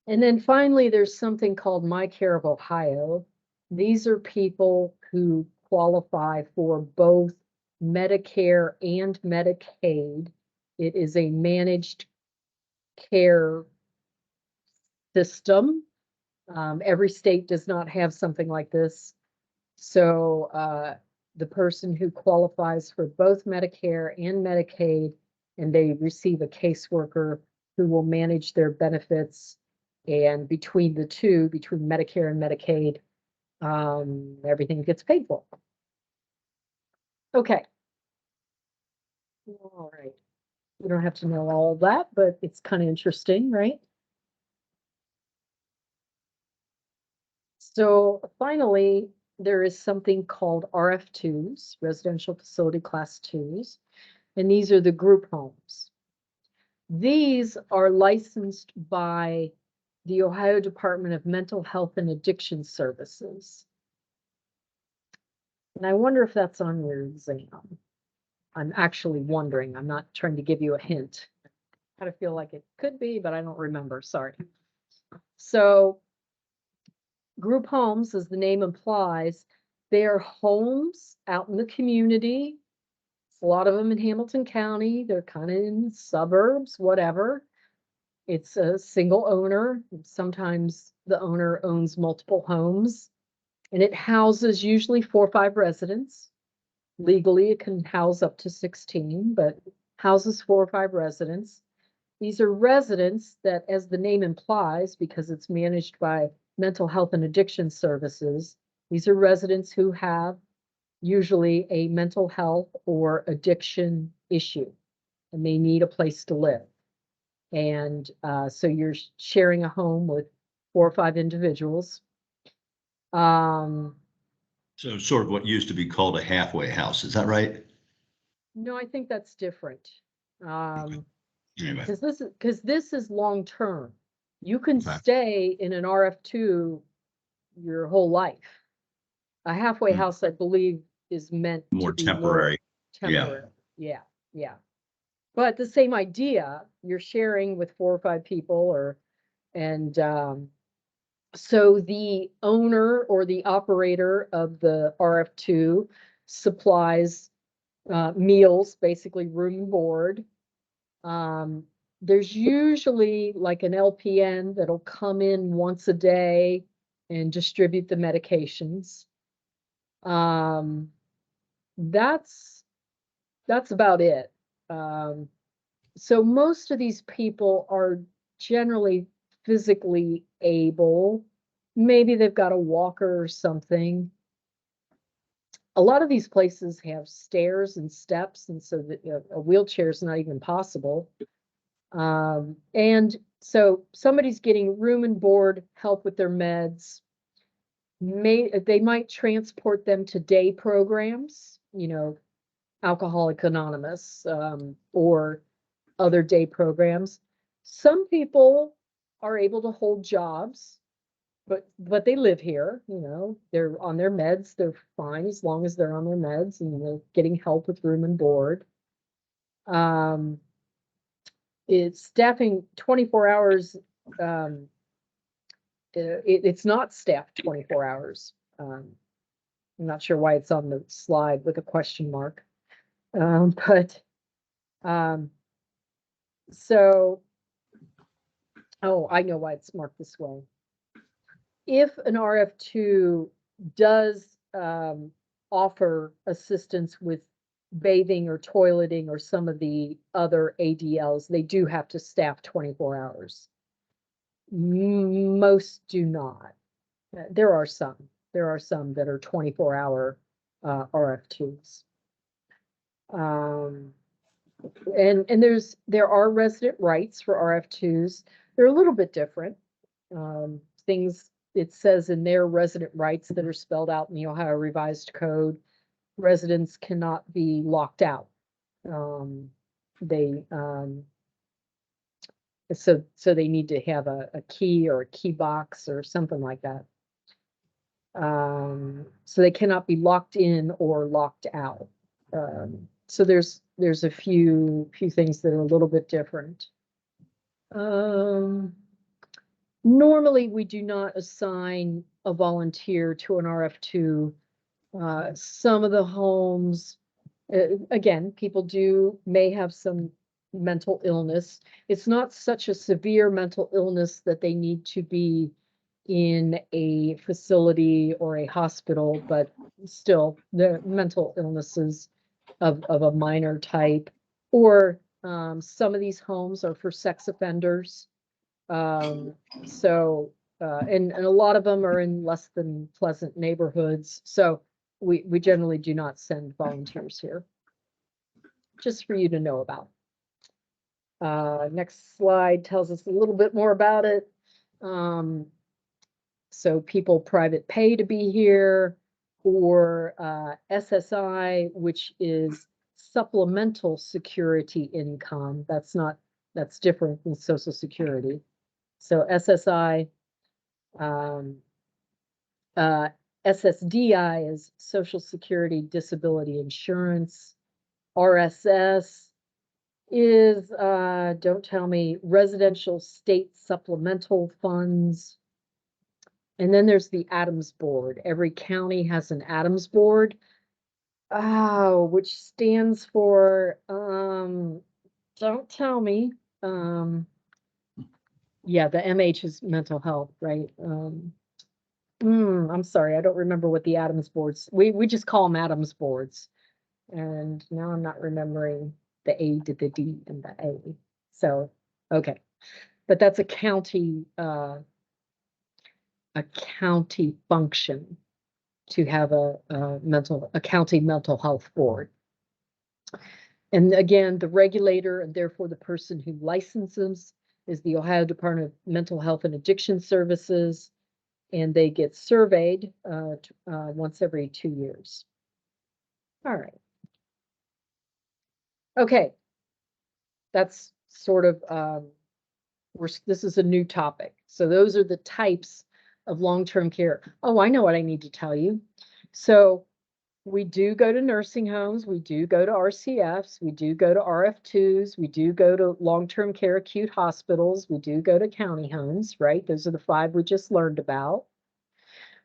And then finally, there's something called My Care of Ohio. These are people who qualify for both Medicare and Medicaid. It is a managed care system. Every state does not have something like this. So the person who qualifies for both Medicare and Medicaid, and they receive a caseworker who will manage their benefits, and between the two, between Medicare and Medicaid, everything gets paid for. Okay. All right. You don't have to know all of that, but it's kind of interesting, right? So finally, there is something called RF2s, Residential Facility Class 2s, and these are the group homes. These are licensed by the Ohio Department of Mental Health and Addiction Services. And I wonder if that's on your exam. I'm actually wondering. I'm not trying to give you a hint. I kind of feel like it could be, but I don't remember. Sorry. So group homes, as the name implies, they're homes out in the community. A lot of them in Hamilton County. They're kind of in suburbs, whatever. It's a single owner. Sometimes the owner owns multiple homes, and it houses usually 4 or 5 residents. Legally, it can house up to 16, but houses 4 or 5 residents. These are residents that, as the name implies, because it's managed by Mental Health and Addiction Services, these are residents who have usually a mental health or addiction issue, and they need a place to live. And so you're sharing a home with 4 or 5 individuals. So sort of what used to be called a halfway house, is that right? No, I think that's different. Anyway, Because this is long term. You can Okay. stay in an RF2 your whole life. A halfway Hmm. house, I believe, is meant More to be temporary. more Yeah. temporary. Yeah. But the same idea, you're sharing with 4 or 5 people, so the owner or the operator of the RF2 supplies meals, basically room and board. There's usually like an LPN that'll come in once a day and distribute the medications. That's about it. So most of these people are generally physically able. Maybe they've got a walker or something. A lot of these places have stairs and steps, and so that a wheelchair is not even possible. And so somebody's getting room and board, help with their meds. They might transport them to day programs, Alcoholics Anonymous, or other day programs. Some people are able to hold jobs, but they live here, they're on their meds, they're fine as long as they're on their meds and they're getting help with room and board. It's staffing 24 hours. It's not staffed 24 hours. I'm not sure why it's on the slide with a question mark. So, oh, I know why it's marked this way. If an RF2 does offer assistance with bathing or toileting or some of the other ADLs, they do have to staff 24 hours. Most do not. There are some that are 24-hour RF2s. And there are resident rights for RF2s. They're a little bit different. Things it says in their resident rights that are spelled out in the Ohio Revised Code, residents cannot be locked out. So they need to have a key or a key box or something like that. So they cannot be locked in or locked out. So there's a few things that are a little bit different. Normally, we do not assign a volunteer to an RF2. Some of the homes, again, people may have some mental illness. It's not such a severe mental illness that they need to be in a facility or a hospital, but still, the mental illnesses of a minor type. Or some of these homes are for sex offenders. And a lot of them are in less than pleasant neighborhoods. So we generally do not send volunteers here. Just for you to know about. Next slide tells us a little bit more about it. So people private pay to be here, or SSI, which is supplemental security income. That's different than Social Security. So SSI, SSDI is Social Security Disability Insurance. RSS is, don't tell me, Residential State Supplemental Funds. And then there's the Adams Board. Every county has an Adams Board, which stands for, don't tell me, yeah, the MH is mental health, right? I'm sorry, I don't remember what the Adams boards, we just call them Adams boards. And now I'm not remembering the A to the D and the A. So, okay. But that's a county function to have a county mental health board. And again, the regulator and therefore the person who licenses is the Ohio Department of Mental Health and Addiction Services, and they get surveyed once every 2 years. All right. Okay. That's sort of, this is a new topic. So those are the types of long-term care. Oh, I know what I need to tell you. So we do go to nursing homes, we do go to RCFs, we do go to RF2s, we do go to long-term care acute hospitals, we do go to county homes, right? Those are the 5 we just learned about.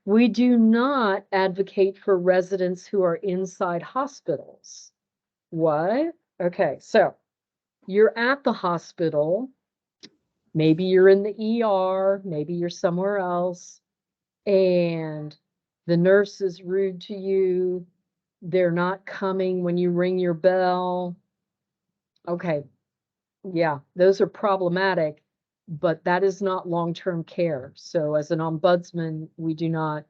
We do not advocate for residents who are inside hospitals. What? Okay, so you're at the hospital, maybe you're in the ER, maybe you're somewhere else, and the nurse is rude to you. They're not coming when you ring your bell. Okay, yeah, those are problematic, but that is not long-term care. So as an ombudsman, we do not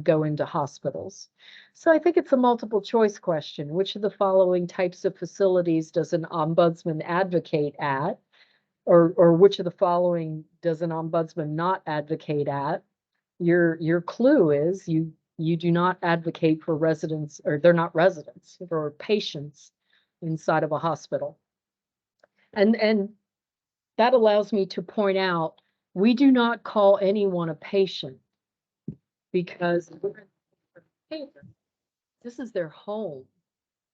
go into hospitals. So I think it's a multiple choice question. Which of the following types of facilities does an ombudsman advocate at? Or which of the following does an ombudsman not advocate at? Your clue is you do not advocate for residents, or they're not residents, for patients inside of a hospital. And that allows me to point out, we do not call anyone a patient because this is their home.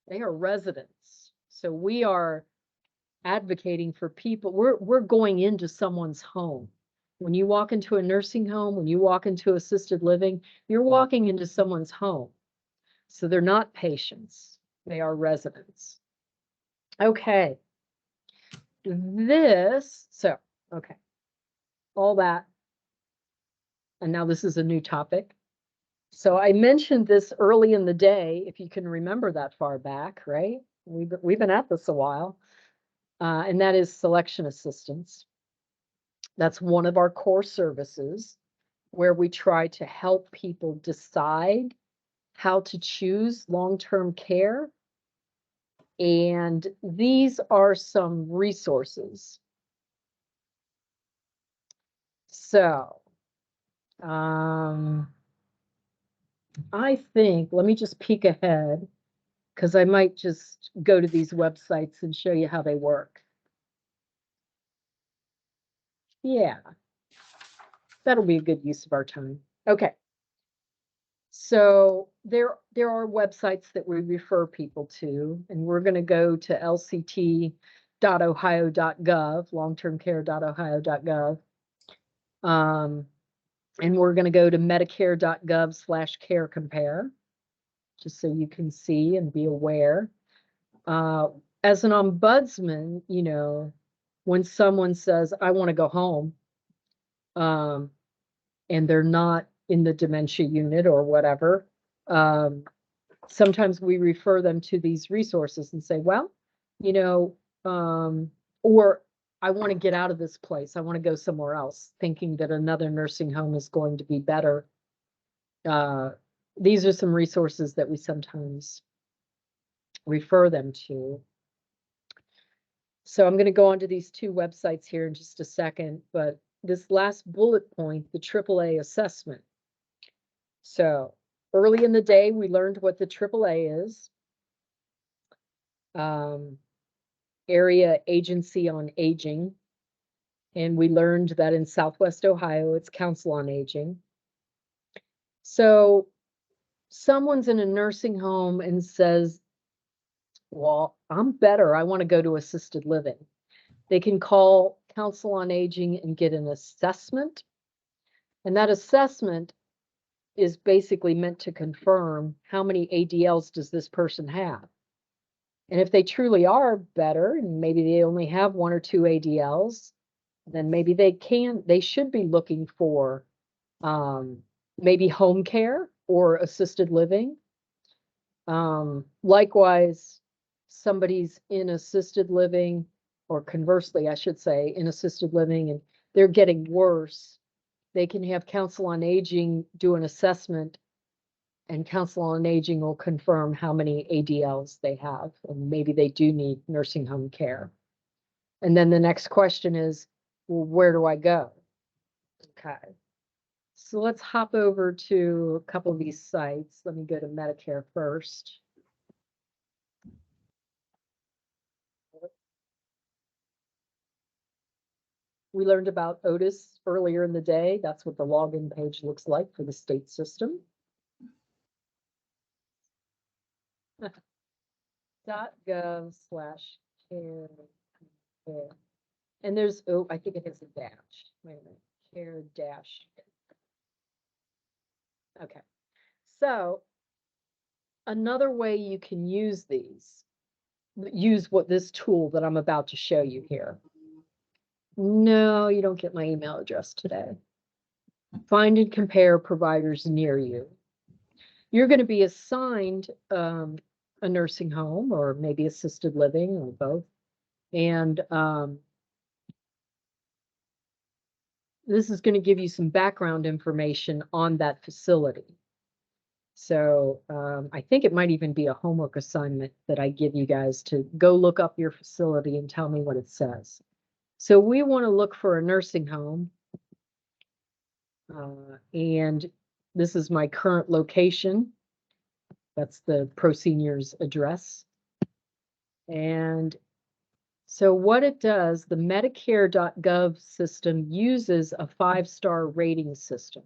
They are residents. So we are advocating for people. We're going into someone's home. When you walk into a nursing home, when you walk into assisted living, you're walking into someone's home. So they're not patients, they are residents. Okay. Okay. All that. And now this is a new topic. So I mentioned this early in the day, if you can remember that far back, right? We've been at this a while. And that is selection assistance. That's one of our core services where we try to help people decide how to choose long-term care. And these are some resources. So, I think, let me just peek ahead, because I might just go to these websites and show you how they work. Yeah, that'll be a good use of our time. Okay. So there are websites that we refer people to, and we're going to go to lct.ohio.gov, longtermcare.ohio.gov. And we're going to go to medicare.gov/care compare, just so you can see and be aware. As an ombudsman, you know, when someone says, I want to go home, and they're not in the dementia unit or whatever, sometimes we refer them to these resources and say, well, you know, or I want to get out of this place. I want to go somewhere else, thinking that another nursing home is going to be better. These are some resources that we sometimes refer them to. So I'm going to go onto these 2 websites here in just a second, but this last bullet point, the AAA assessment. So early in the day, we learned what the AAA is. Area Agency on Aging. And we learned that in Southwest Ohio, it's Council on Aging. So someone's in a nursing home and says, well, I'm better. I want to go to assisted living. They can call Council on Aging and get an assessment. And that assessment is basically meant to confirm how many ADLs does this person have. And if they truly are better, and maybe they only have 1 or 2 ADLs, then maybe they should be looking for maybe home care or assisted living. Likewise, somebody's in assisted living, or conversely, I should say, in assisted living, and they're getting worse. They can have Council on Aging do an assessment, and Council on Aging will confirm how many ADLs they have, and maybe they do need nursing home care. And then the next question is, well, where do I go? Okay. So let's hop over to a couple of these sites. Let me go to Medicare first. We learned about Otis earlier in the day. That's what the login page looks like for the state system. .gov/care. And there's, oh, I think it has a dash. Wait a minute, care dash. Okay. So another way you can use this tool that I'm about to show you here. No, you don't get my email address today. Find and compare providers near you. You're going to be assigned a nursing home or maybe assisted living or both. And this is going to give you some background information on that facility. So I think it might even be a homework assignment that I give you guys to go look up your facility and tell me what it says. So we want to look for a nursing home. And this is my current location. That's the ProSeniors address. And so what it does, the Medicare.gov system uses a 5-star rating system.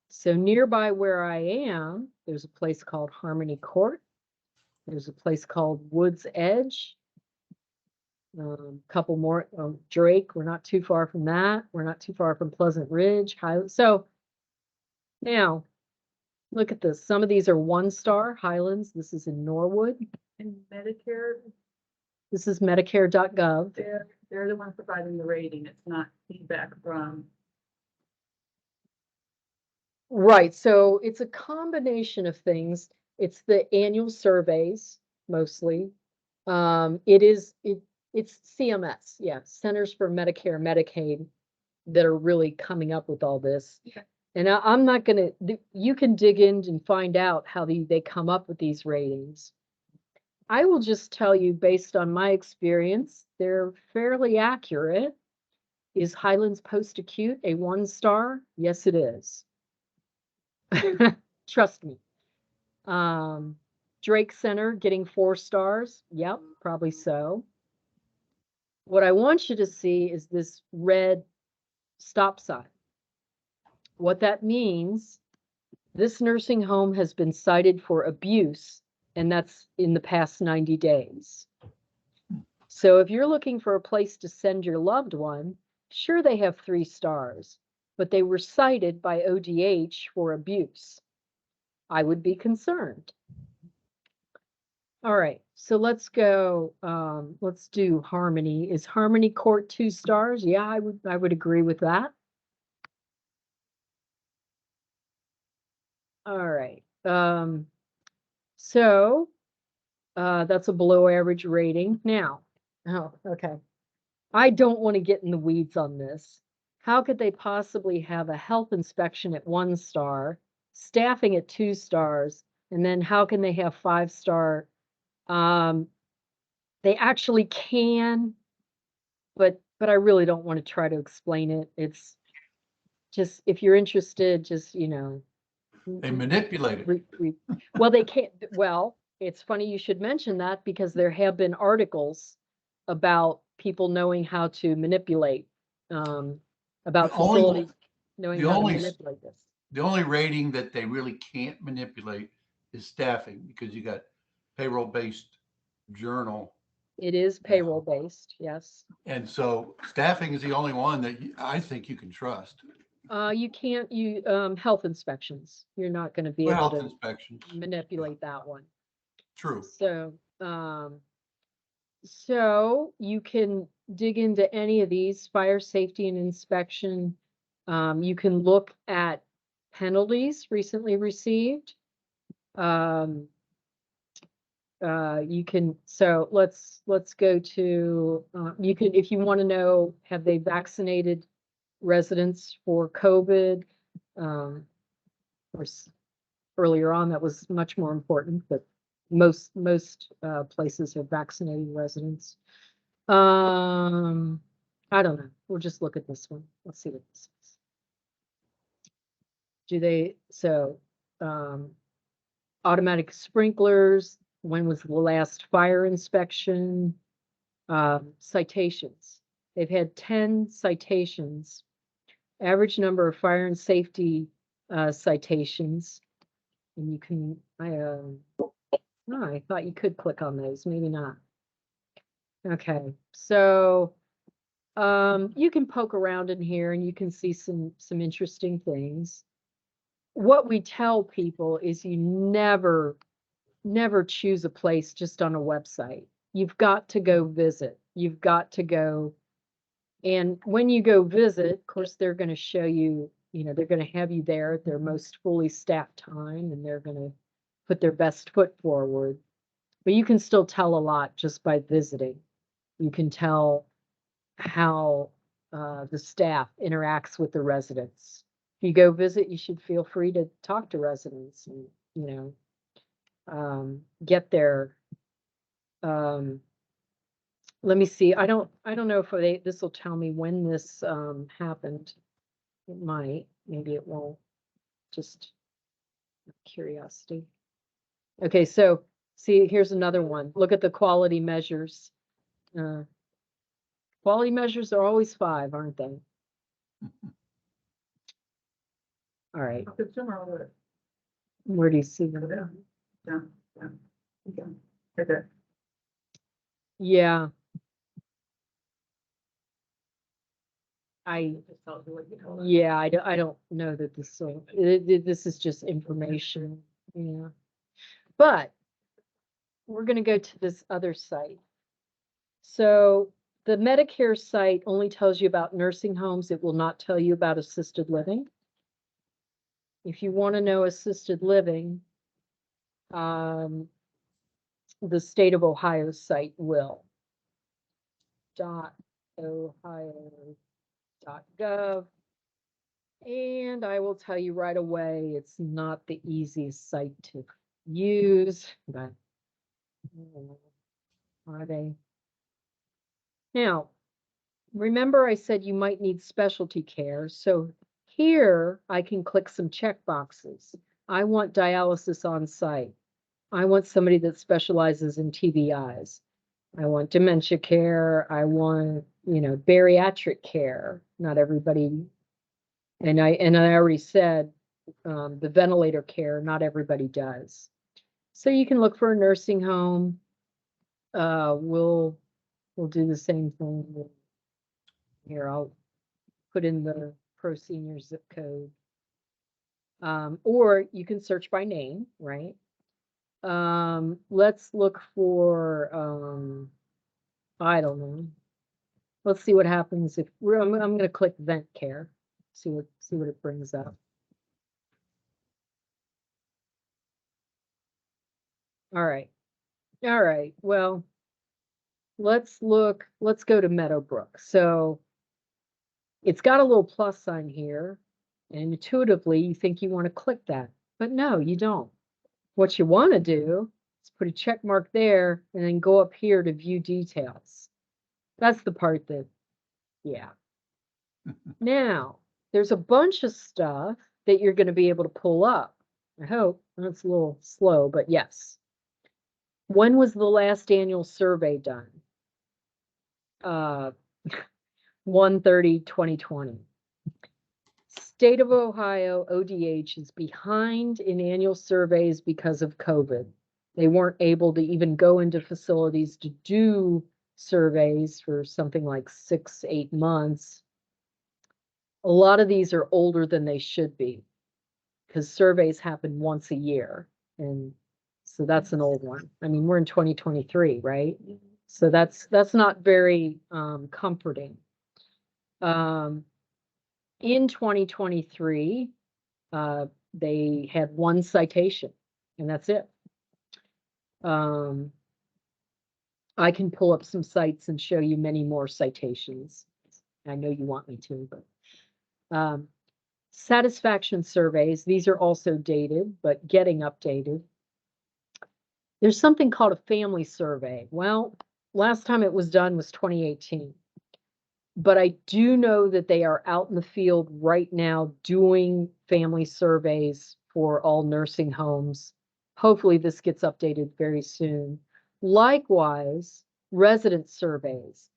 So nearby where I am, there's a place called Harmony Court. There's a place called Woods Edge. Couple more, Drake, we're not too far from that. We're not too far from Pleasant Ridge. So now, look at this. Some of these are 1-star. Highlands, this is in Norwood. And Medicare, This is Medicare.gov. they're the ones providing the rating. It's not feedback from. Right, so it's a combination of things. It's the annual surveys, mostly. It's CMS, yeah, Centers for Medicare and Medicaid, that are really coming up with all this. Okay. And I'm not gonna, you can dig in and find out how they come up with these ratings. I will just tell you, based on my experience, they're fairly accurate. Is Highlands Post-Acute a 1-star? Yes, it is. Trust me. Drake Center getting 4 stars. Yep, probably so. What I want you to see is this red stop sign. What that means, this nursing home has been cited for abuse, and that's in the past 90 days. So if you're looking for a place to send your loved one, sure, they have 3 stars, but they were cited by ODH for abuse. I would be concerned. All right, so let's go, let's do Harmony. Is Harmony Court 2 stars? Yeah, I would agree with that. All right, so that's a below average rating. Now, oh, okay. I don't want to get in the weeds on this. How could they possibly have a health inspection at 1 star, staffing at 2 stars, and then how can they have 5-star? They actually can, but I really don't want to try to explain it. It's just, if you're interested, just, you know. They manipulate it. Well, they can't. Well, it's funny you should mention that, because there have been articles about people knowing how to manipulate, about The only- facilities knowing the how to only- manipulate this. The only rating that they really can't manipulate is staffing, because you got payroll-based journal. It is payroll based, yes. And so staffing is the only one that I think you can trust. You can't, health inspections, you're not gonna be able Health to inspections, manipulate that one. true. So you can dig into any of these, fire safety and inspection. You can look at penalties recently received. You can, so let's go to, you can, if you want to know, have they vaccinated residents for COVID? Of course, earlier on, that was much more important, but most places have vaccinated residents. I don't know. We'll just look at this one. Let's see what this is. Do they, so, automatic sprinklers, when was the last fire inspection? Citations. They've had 10 citations. Average number of fire and safety citations. And you can, I thought you could click on those, maybe not. Okay, so you can poke around in here and you can see some interesting things. What we tell people is you never choose a place just on a website. You've got to go visit. You've got to go. And when you go visit, of course, they're going to show you, they're going to have you there at their most fully staffed time, and they're going to put their best foot forward. But you can still tell a lot just by visiting. You can tell how the staff interacts with the residents. If you go visit, you should feel free to talk to residents and, get their, let me see. I don't know if this will tell me when this happened. It might, maybe it won't. Just curiosity. Okay, so see, here's another one. Look at the quality measures. Quality measures are always 5, aren't they? All right. Consumer alert. Where do you see them? Down. Okay. Okay. Yeah. Yeah, I don't know that this, so this is just information, yeah. But we're going to go to this other site. So the Medicare site only tells you about nursing homes. It will not tell you about assisted living. If you want to know assisted living, the state of Ohio site will. .ohio.gov. And I will tell you right away, it's not the easiest site to use, but are they? Now, remember I said you might need specialty care. So here I can click some check boxes. I want dialysis on site. I want somebody that specializes in TBIs. I want dementia care. I want, bariatric care. Not everybody. And I already said the ventilator care, not everybody does. So you can look for a nursing home. We'll do the same thing. Here, I'll put in the Pro Senior zip code. Or you can search by name, right? Let's look for, I don't know. Let's see what happens if I'm going to click vent care. See what it brings up. All right. Well, let's go to Meadowbrook. So it's got a little plus sign here, and intuitively you think you want to click that, but no, you don't. What you want to do is put a check mark there and then go up here to view details. That's the part that, yeah. Now, there's a bunch of stuff that you're going to be able to pull up. I hope. That's a little slow, but yes. When was the last annual survey done? uh, 1/30/2020. State of Ohio, ODH, is behind in annual surveys because of COVID. They weren't able to even go into facilities to do surveys for something like 6, 8 months. A lot of these are older than they should be because surveys happen once a year. And so that's an old one. I mean, we're in 2023, right? So that's not very comforting. In 2023, they had 1 citation, and that's it. I can pull up some sites and show you many more citations. I know you want me to, but satisfaction surveys, these are also dated, but getting updated. There's something called a family survey. Well, last time it was done was 2018. But I do know that they are out in the field right now doing family surveys for all nursing homes. Hopefully this gets updated very soon. Likewise, resident surveys.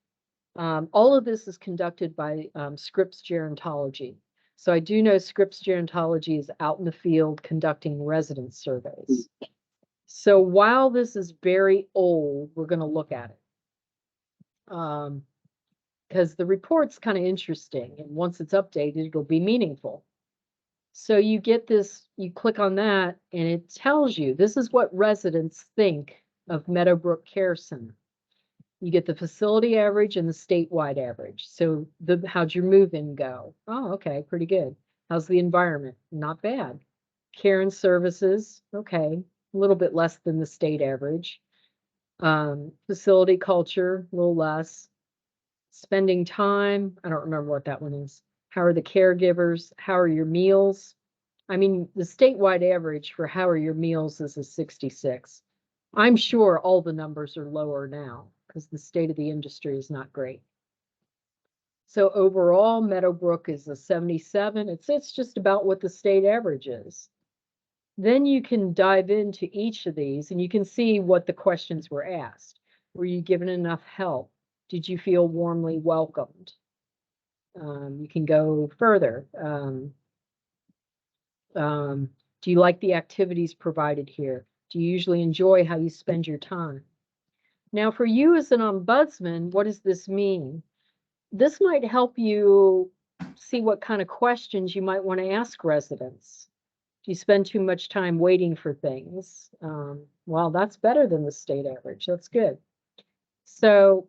All of this is conducted by Scripps Gerontology. So I do know Scripps Gerontology is out in the field conducting resident surveys. So while this is very old, we're going to look at it. Because the report's kind of interesting, and once it's updated, it'll be meaningful. So you get this, you click on that, and it tells you this is what residents think of Meadowbrook Care Center. You get the facility average and the statewide average. So how'd your move-in go? Oh, okay, pretty good. How's the environment? Not bad. Care and services, okay, a little bit less than the state average. Facility culture, a little less. Spending time, I don't remember what that one is. How are the caregivers? How are your meals? I mean, the statewide average for how are your meals is a 66. I'm sure all the numbers are lower now because the state of the industry is not great. So overall, Meadowbrook is a 77. It's just about what the state average is. Then you can dive into each of these and you can see what the questions were asked. Were you given enough help? Did you feel warmly welcomed? You can go further. Do you like the activities provided here? Do you usually enjoy how you spend your time? Now, for you as an ombudsman, what does this mean? This might help you see what kind of questions you might want to ask residents. Do you spend too much time waiting for things? Well, that's better than the state average. That's good. So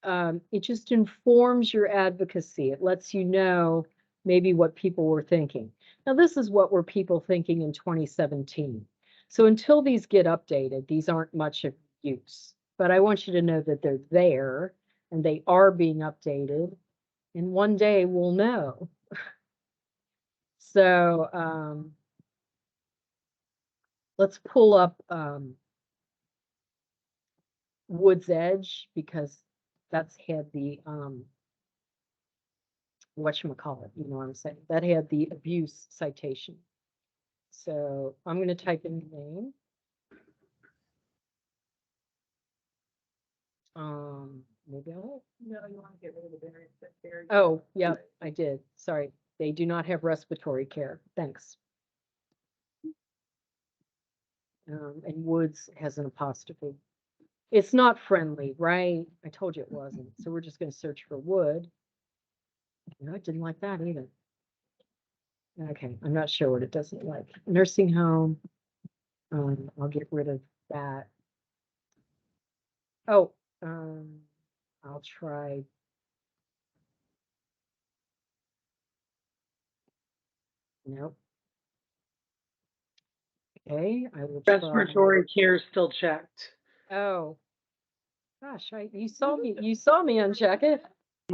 it just informs your advocacy. It lets you know maybe what people were thinking. Now, this is what were people thinking in 2017. So until these get updated, these aren't much of use. But I want you to know that they're there and they are being updated. And one day we'll know. So let's pull up Woods Edge because that's had the whatchamacallit, you know what I'm saying? That had the abuse citation. So I'm going to type in the name. Maybe I'll. No, you want to get rid of the variance there. Oh, yeah, I did. Sorry. They do not have respiratory care. Thanks. And Woods has an apostrophe. It's not friendly, right? I told you it wasn't. So we're just going to search for Wood. No, I didn't like that either. Okay, I'm not sure what it doesn't like. Nursing home. I'll get rid of that. Oh, I'll try. Nope. Okay, I will try. Respiratory care still checked. Oh, gosh, you saw me uncheck it.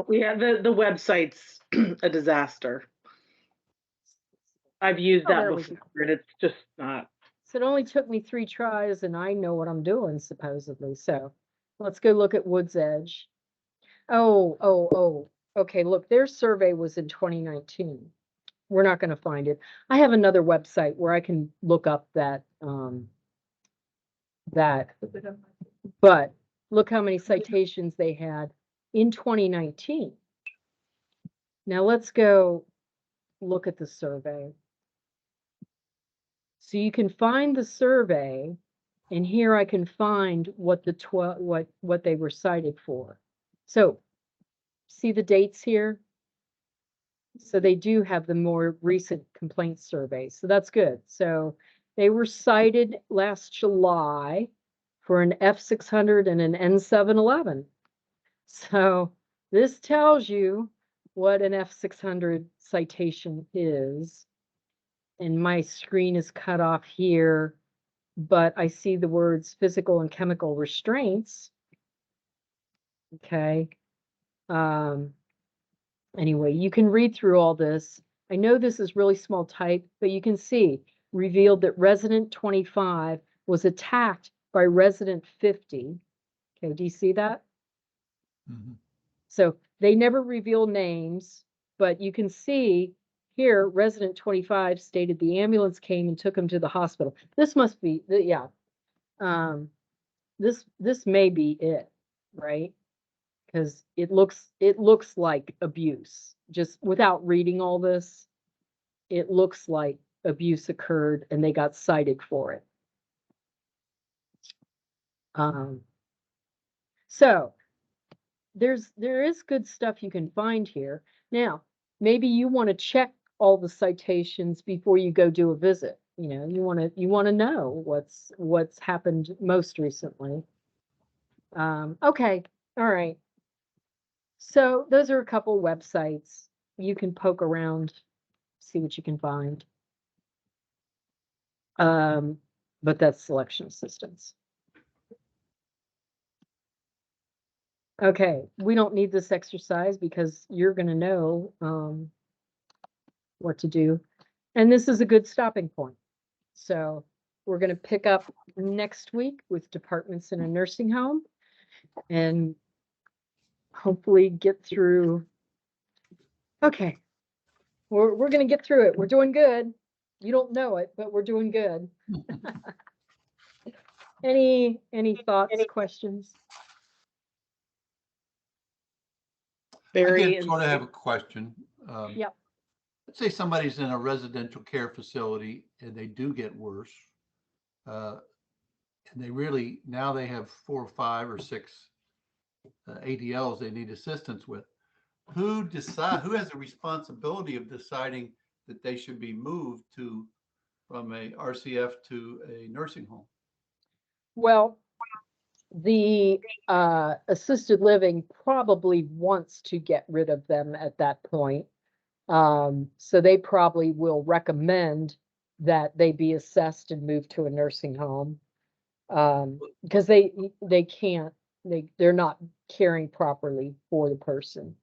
Yeah, the website's a disaster. I've used that before, and it's just not. So it only took me 3 tries, and I know what I'm doing, supposedly. So let's go look at Woods Edge. Oh. Okay, look, their survey was in 2019. We're not going to find it. I have another website where I can look up that, but look how many citations they had. in 2019. Now let's go look at the survey. So you can find the survey, and here I can find what the what they were cited for. So see the dates here? So they do have the more recent complaint survey. So that's good. So they were cited last July for an F600 and an N711. So this tells you what an F600 citation is. And my screen is cut off here, but I see the words physical and chemical restraints. Okay. Anyway, you can read through all this. I know this is really small type, but you can see revealed that resident 25 was attacked by resident 50. Okay, do you see that? Mhm. So they never reveal names, but you can see here resident 25 stated the ambulance came and took him to the hospital. This must be, yeah. This may be it, right? Because it looks like abuse. Just without reading all this, it looks like abuse occurred and they got cited for it. So there is good stuff you can find here. Now, maybe you want to check all the citations before you go do a visit. You know, you want to know what's happened most recently. Okay, all right. So those are a couple websites. You can poke around, see what you can find. But that's selection assistance. Okay, we don't need this exercise because you're going to know what to do. And this is a good stopping point. So we're going to pick up next week with departments in a nursing home and hopefully get through. Okay, we're going to get through it. We're doing good. You don't know it, but we're doing good. Any thoughts, questions? I did sort of have a question. Yep. Let's say somebody's in a residential care facility and they do get worse. And they really, now they have 4 or 5 or 6 ADLs they need assistance with. Who has the responsibility of deciding that they should be moved from a RCF to a nursing home? Well, the assisted living probably wants to get rid of them at that point. So they probably will recommend that they be assessed and moved to a nursing home. Because they can't, they're not caring properly for the person.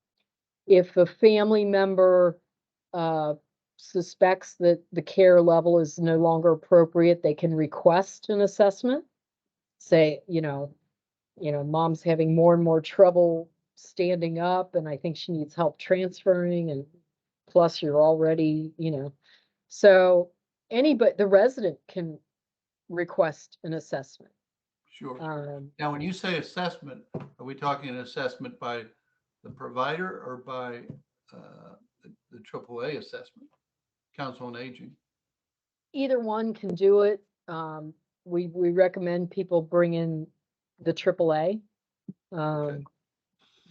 If a family member suspects that the care level is no longer appropriate, they can request an assessment. Say, mom's having more and more trouble standing up, and I think she needs help transferring, and plus you're already, so the resident can request an assessment. Sure. Now, when you say assessment, are we talking an assessment by the provider or by the AAA assessment, Council on Aging? Either one can do it. We recommend people bring in the AAA, Okay.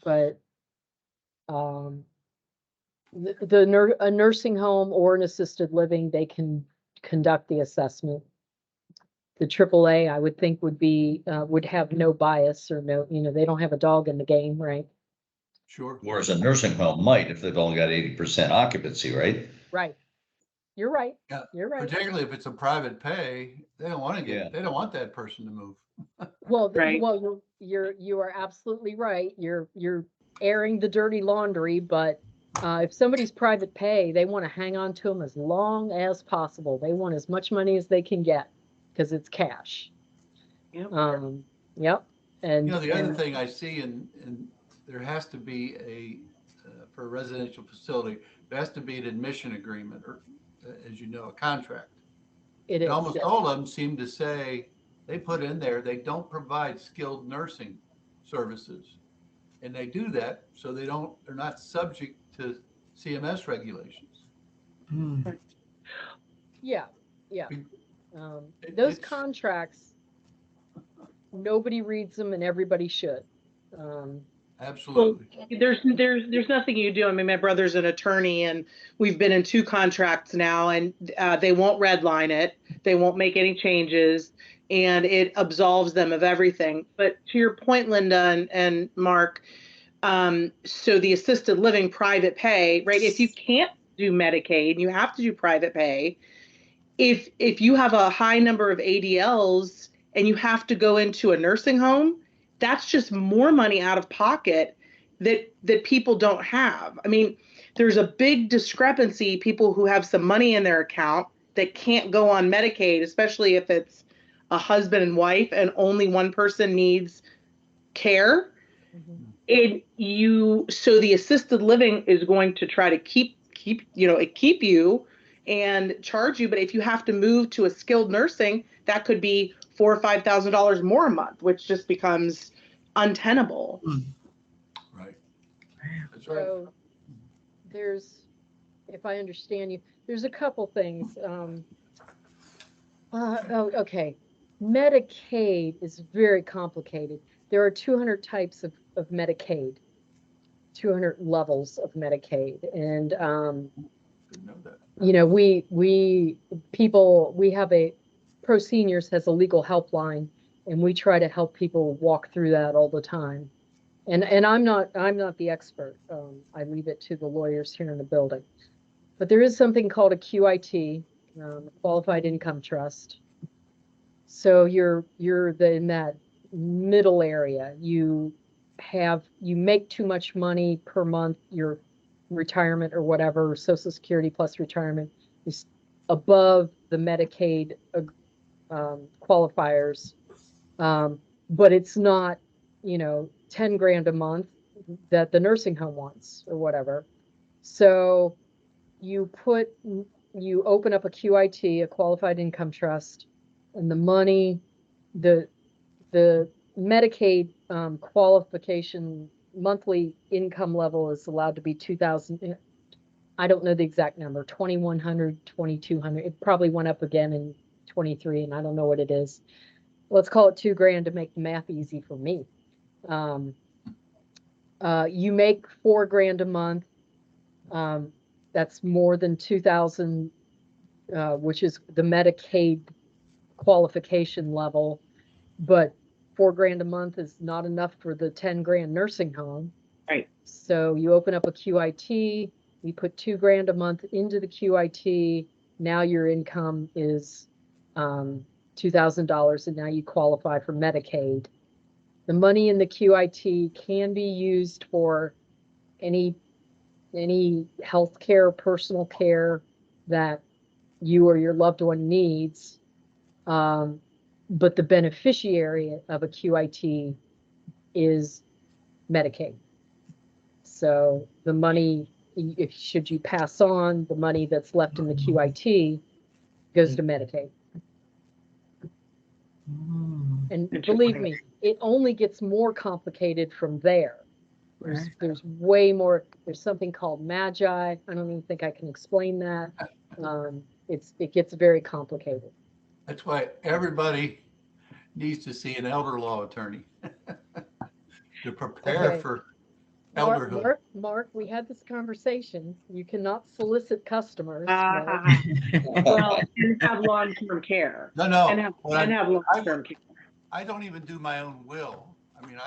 but a nursing home or an assisted living, they can conduct the assessment. The AAA, I would think, would have no bias or no, they don't have a dog in the game, right? Sure. Whereas a nursing home might if they've only got 80% occupancy, right? Right. You're right. Yeah. You're right. Particularly if it's a private pay, they don't want to Yeah. they don't want that person to move. Well, Right. well, you are absolutely right. You're airing the dirty laundry, but if somebody's private pay, they want to hang on to them as long as possible. They want as much money as they can get because it's cash. Yep. Yep. And The other thing I see, and there has to be for a residential facility, there has to be an admission agreement or, as you know, a contract. it And is. almost all of them seem to say, they put in there, they don't provide skilled nursing services. And they do that so they're not subject to CMS regulations. Yeah, yeah. Be- Those it's- contracts, nobody reads them and everybody should. Absolutely. There's nothing you do. I mean, my brother's an attorney and we've been in 2 contracts now, and they won't redline it. They won't make any changes, and it absolves them of everything. But to your point, Linda and Mark, so the assisted living private pay, right? If you can't do Medicaid and you have to do private pay, if you have a high number of ADLs and you have to go into a nursing home, that's just more money out of pocket that people don't have. I mean, there's a big discrepancy, people who have some money in their account that can't go on Medicaid, especially if it's a husband and wife and only one person needs care. So the assisted living is going to try to keep you and charge you. But if you have to move to a skilled nursing, that could be $4,000 or $5,000 more a month, which just becomes untenable. Right. That's right. So if I understand you, there's a couple things. Okay. Medicaid is very complicated. There are 200 types of Medicaid, 200 levels of Medicaid. And, Didn't know that. we have Pro Seniors has a legal helpline, and we try to help people walk through that all the time. And I'm not the expert. I leave it to the lawyers here in the building. But there is something called a QIT, Qualified Income Trust. So you're in that middle area. You make too much money per month, your retirement or whatever, Social Security plus retirement is above the Medicaid qualifiers. But it's not, 10 grand a month that the nursing home wants or whatever. So you open up a QIT, a qualified income trust, and the money, the Medicaid qualification monthly income level is allowed to be 2,000. I don't know the exact number, 2,100, 2,200. It probably went up again in 23, and I don't know what it is. Let's call it 2 grand to make the math easy for me. You make 4 grand a month. That's more than 2,000, which is the Medicaid qualification level, but 4 grand a month is not enough for the 10 grand nursing home. Right. So you open up a QIT, you put 2 grand a month into the QIT. Now your income is $2,000, and now you qualify for Medicaid. The money in the QIT can be used for any health care, personal care that you or your loved one needs. But the beneficiary of a QIT is Medicaid. So the money, should you pass on, the money that's left in the QIT goes to Medicaid. And believe me, it only gets more complicated from there. There's way more. There's something called Magi. I don't even think I can explain that. It gets very complicated. That's why everybody needs to see an elder law attorney to prepare for elderhood. Mark, we had this conversation. You cannot solicit customers. Well, and have long-term care. No. And have long-term care. I don't even do my own will. I mean,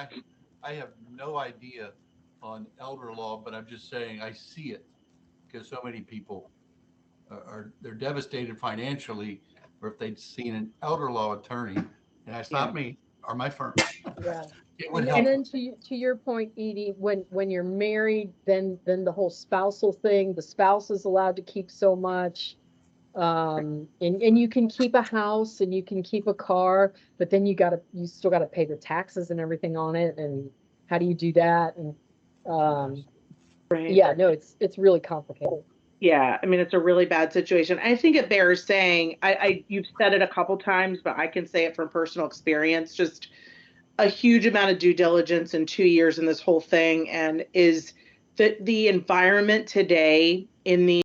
I have no idea on elder law, but I'm just saying I see it because so many people they're devastated financially, or if they'd seen an elder law attorney, and that's not me or my firm. Yeah. It would And help. then to your point, Edie, when you're married, then the whole spousal thing, the spouse is allowed to keep so much. And you can keep a house and you can keep a car, but then you still gotta pay the taxes and everything on it. And how do you do that? And Right. yeah, no, it's really complicated. Yeah, I mean, it's a really bad situation. I think it bears saying, you've said it a couple times, but I can say it from personal experience. Just a huge amount of due diligence in 2 years in this whole thing, and is that the environment today in the